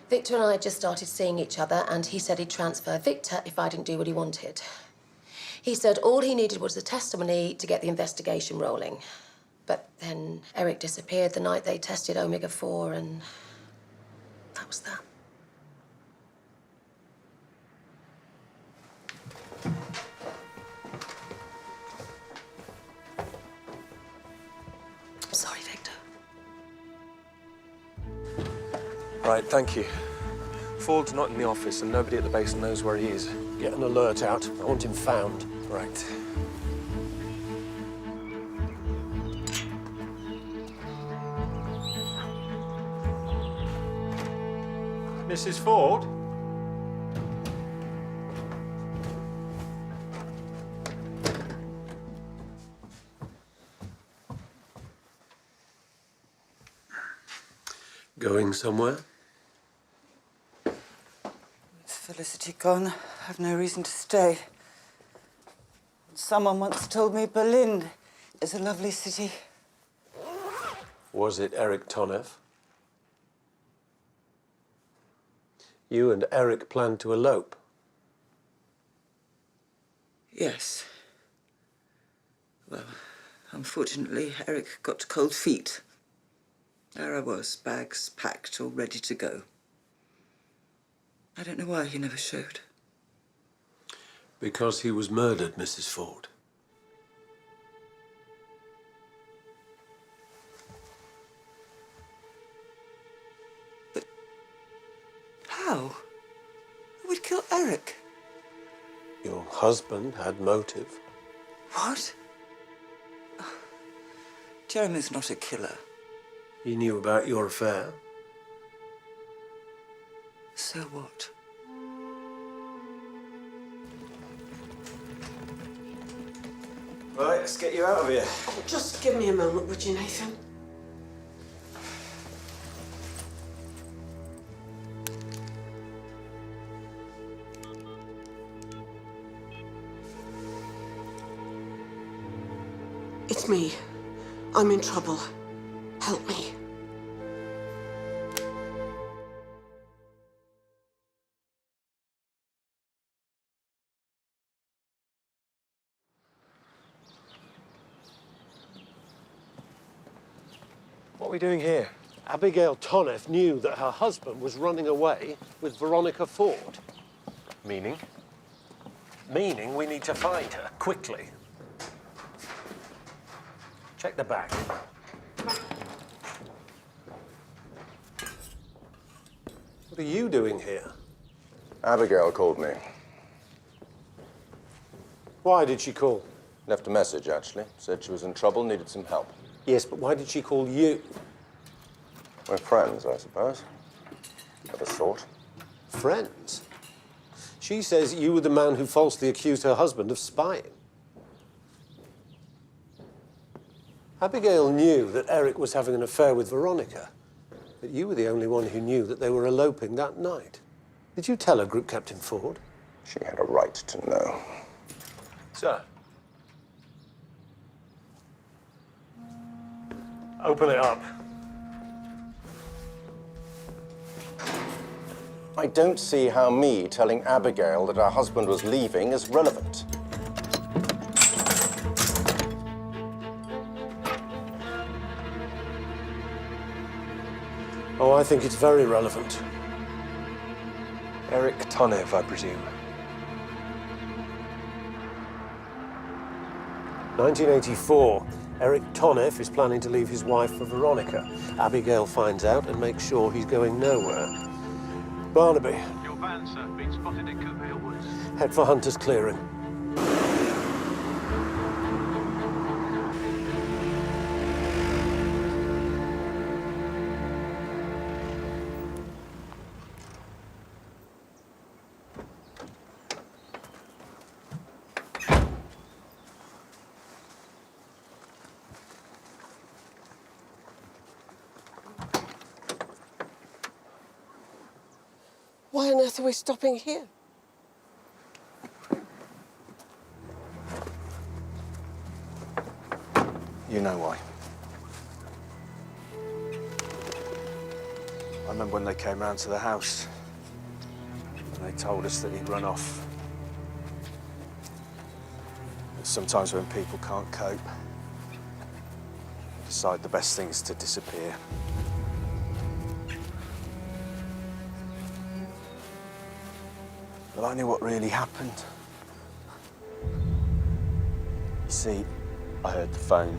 Victor and I had just started seeing each other, and he said he'd transfer Victor if I didn't do what he wanted. He said all he needed was the testimony to get the investigation rolling. But then Eric disappeared the night they tested Omega-4, and that was that. sorry, Victor. Right, thank you. Ford's not in the office and nobody at the base knows where he is. Get an alert out. I want him found. Right. Mrs. Ford? Going somewhere? With Felicity gone, I've no reason to stay. Someone once told me Berlin is a lovely city. Was it Eric Tonev? You and Eric planned to elope? Yes. Well, unfortunately, Eric got cold feet. There I was, bags packed, all ready to go. I don't know why he never showed. Because he was murdered, Mrs. Ford. But how? Who would kill Eric? Your husband had motive. What? Oh, Jeremy's not a killer. He knew about your affair. So what? Right, let's get you out of here. Just give me a moment, would you, Nathan? It's me. I'm in trouble. Help me. What are we doing here? Abigail Tonev knew that her husband was running away with Veronica Ford. Meaning? Meaning we need to find her, quickly. Check the bag. What are you doing here? Abigail called me. Why did she call? Left a message, actually. Said she was in trouble, needed some help. Yes, but why did she call you? We're friends, I suppose. Of a sort. Friends? She says you were the man who falsely accused her husband of spying. Abigail knew that Eric was having an affair with Veronica, but you were the only one who knew that they were eloping that night. Did you tell her, Group Captain Ford? She had a right to know. Sir. Open it up. I don't see how me telling Abigail that her husband was leaving is relevant. Oh, I think it's very relevant. Eric Tonev, I presume. 1984. Eric Tonev is planning to leave his wife for Veronica. Abigail finds out and makes sure he's going nowhere. Barnaby. Your van, sir, been spotted in Cooper Hill Woods. Head for Hunter's Clearing. Why on earth are we stopping here? You know why. I remember when they came round to the house and they told us that he'd run off. But sometimes when people can't cope, they decide the best thing is to disappear. Well, I knew what really happened. You see, I heard the phone.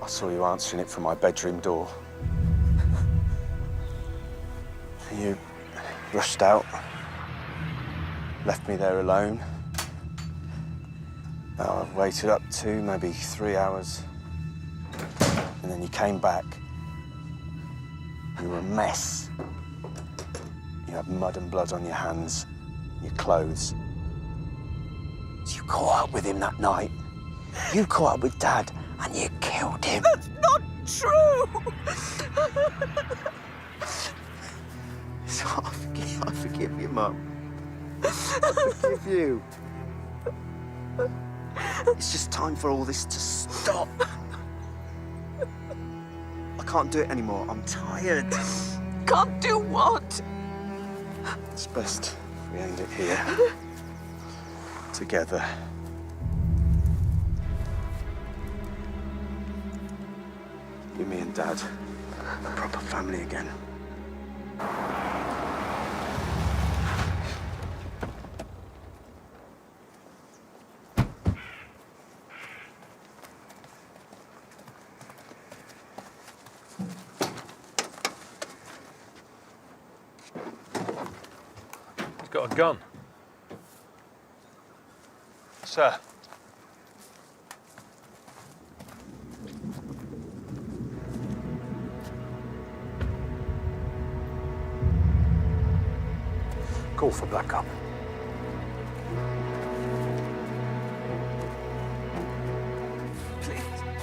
I saw you answering it from my bedroom door. You rushed out, left me there alone. I waited up 2, maybe 3 hours, and then you came back. You were a mess. You had mud and blood on your hands, your clothes. So you caught up with him that night. You caught up with Dad, and you killed him. That's not true! So I forgive you, Mum. I forgive you. It's just time for all this to stop. I can't do it anymore. I'm tired. Can't do what? It's best if we end it here. Together. You, me and Dad. A proper family again. He's got a gun. Sir. Call for backup.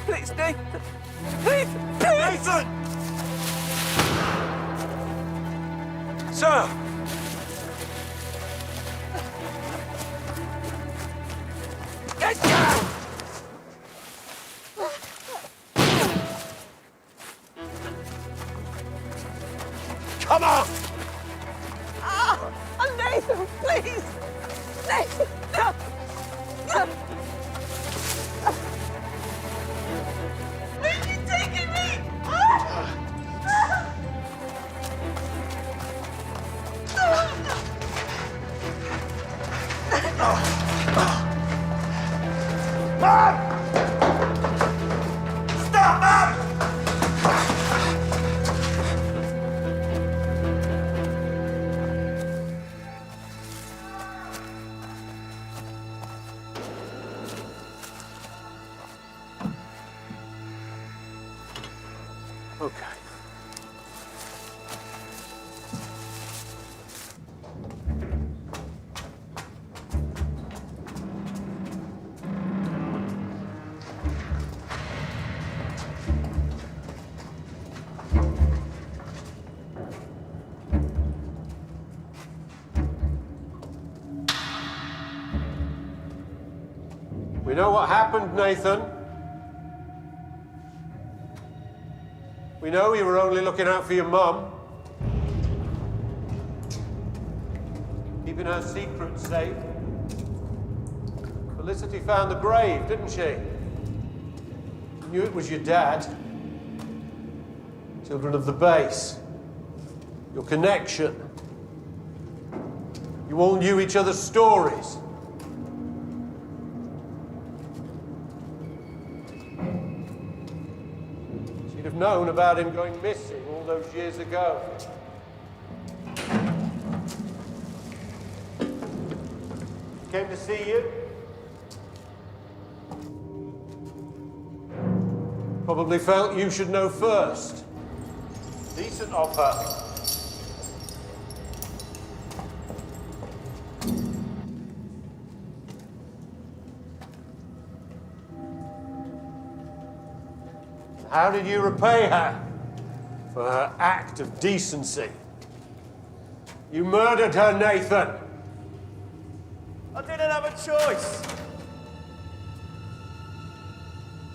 Please, Nathan. Please, please. Nathan! Sir! Get down! Come on! Nathan, please! Nathan! No! No! Where are you taking me? Mom! Stop, Mom! Okay. We know what happened, Nathan. We know you were only looking out for your mum. Keeping her secret safe. Felicity found the grave, didn't she? Knew it was your dad. Children of the base. Your connection. You all knew each other's stories. She'd have known about him going missing all those years ago. Came to see you. Probably felt you should know first. Decent of her. How did you repay her for her act of decency? You murdered her, Nathan. I didn't have a choice.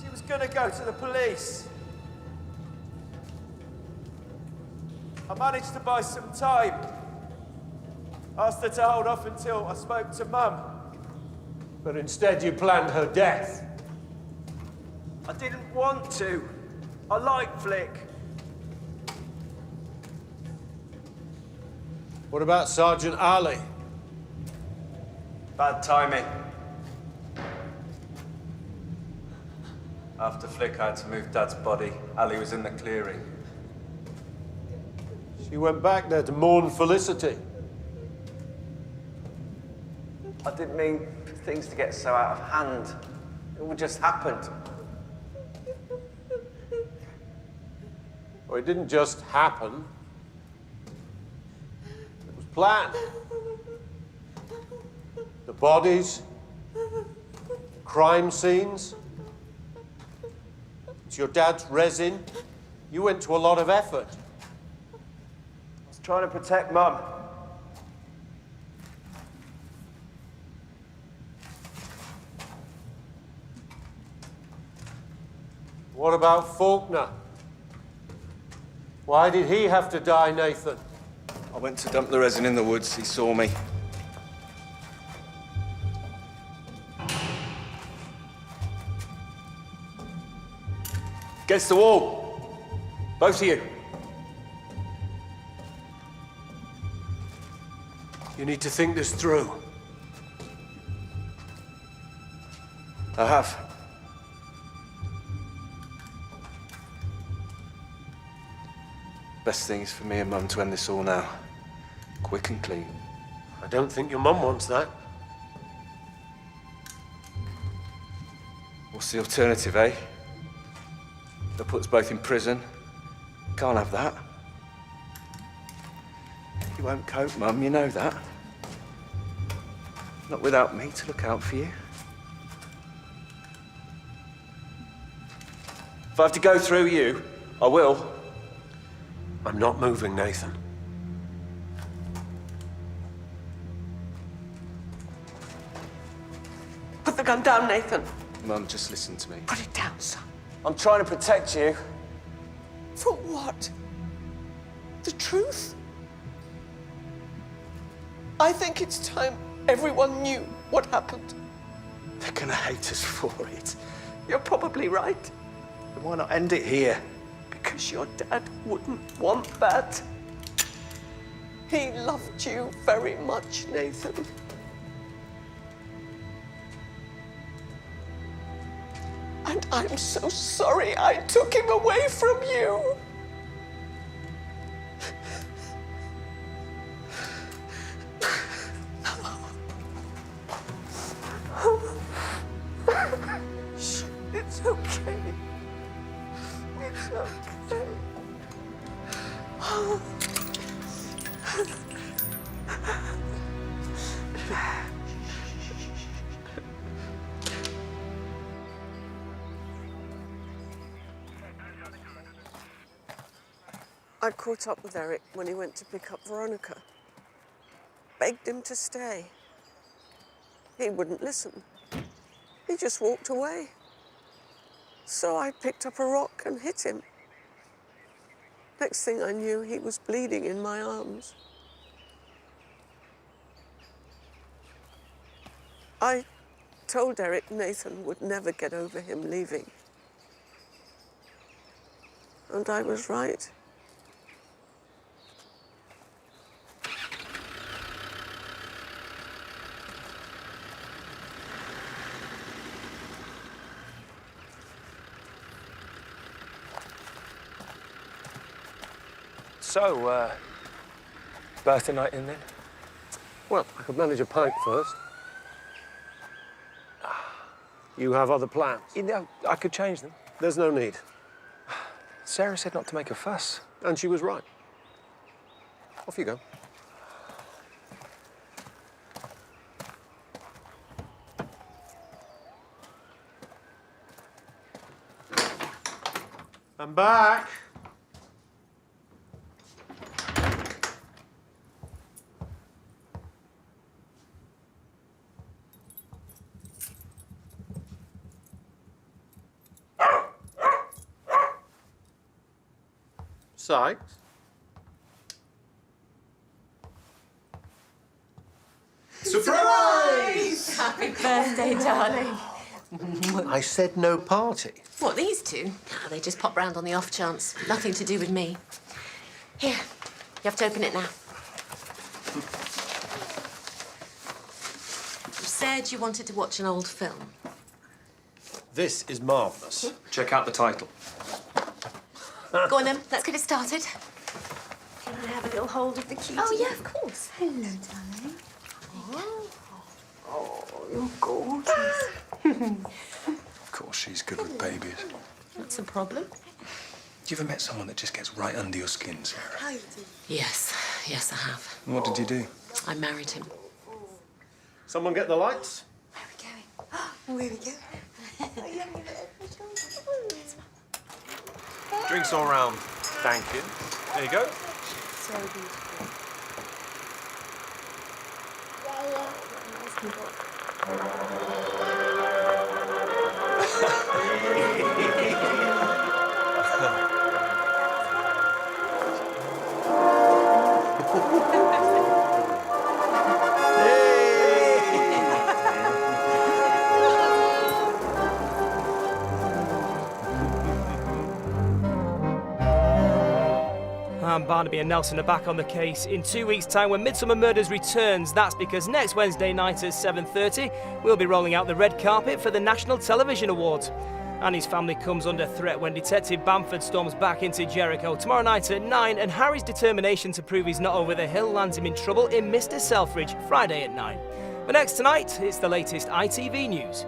She was gonna go to the police. I managed to buy some time. Asked her to hold off until I spoke to Mum. But instead you planned her death. I didn't want to. I like Flick. What about Sergeant Ali? Bad timing. After Flick had to move Dad's body, Ali was in the clearing. She went back there to mourn Felicity. I didn't mean for things to get so out of hand. It all just happened. Well, it didn't just happen. It was planned. The bodies, crime scenes. It's your dad's resin. You went to a lot of effort. I was trying to protect Mum. What about Faulkner? Why did he have to die, Nathan? I went to dump the resin in the woods. He saw me. Against the wall. Both of you. You need to think this through. I have. Best thing is for me and Mum to end this all now. Quick and clean. I don't think your mum wants that. What's the alternative, eh? That puts both in prison. Can't have that. You won't cope, Mum, you know that. Not without me to look out for you. If I have to go through you, I will. I'm not moving, Nathan. Put the gun down, Nathan. Mum, just listen to me. Put it down, son. I'm trying to protect you. For what? The truth? I think it's time everyone knew what happened. They're gonna hate us for it. You're probably right. Then why not end it here? Because your dad wouldn't want that. He loved you very much, Nathan. And I'm so sorry I took him away from you. It's okay. It's okay. I caught up with Eric when he went to pick up Veronica. Begged him to stay. He wouldn't listen. He just walked away. So I picked up a rock and hit him. Next thing I knew, he was bleeding in my arms. I told Eric Nathan would never get over him leaving. And I was right. So, birthday night in then? Well, I could manage a pint first. You have other plans? You know, I could change them. There's no need. Sarah said not to make a fuss. And she was right. Off you go. I'm back. Sykes? Surprise! Happy birthday, darling. I said no party. What, these two? Ah, they just pop round on the off chance. Nothing to do with me. Here, you have to open it now. You said you wanted to watch an old film. This is marvellous. Check out the title. Go on then, let's get it started. Can I have a little hold of the key? Oh, yeah, of course. Hello, darling. Oh, you're gorgeous. Of course, she's good with babies. What's the problem? You ever met someone that just gets right under your skin, Sarah? Yes, yes, I have. What did you do? I married him. Someone get the lights? Where we go? Drinks all round. Thank you. There you go. So beautiful. Barnaby and Nelson are back on the case in 2 weeks' time when Midsomer Murders returns. That's because next Wednesday night at 7:30, we'll be rolling out the red carpet for the National Television Awards. Annie's family comes under threat when Detective Bamford storms back into Jericho tomorrow night at 9, and Harry's determination to prove he's not over the hill lands him in trouble in Mr. Selfridge, Friday at 9. But next tonight, it's the latest ITV news.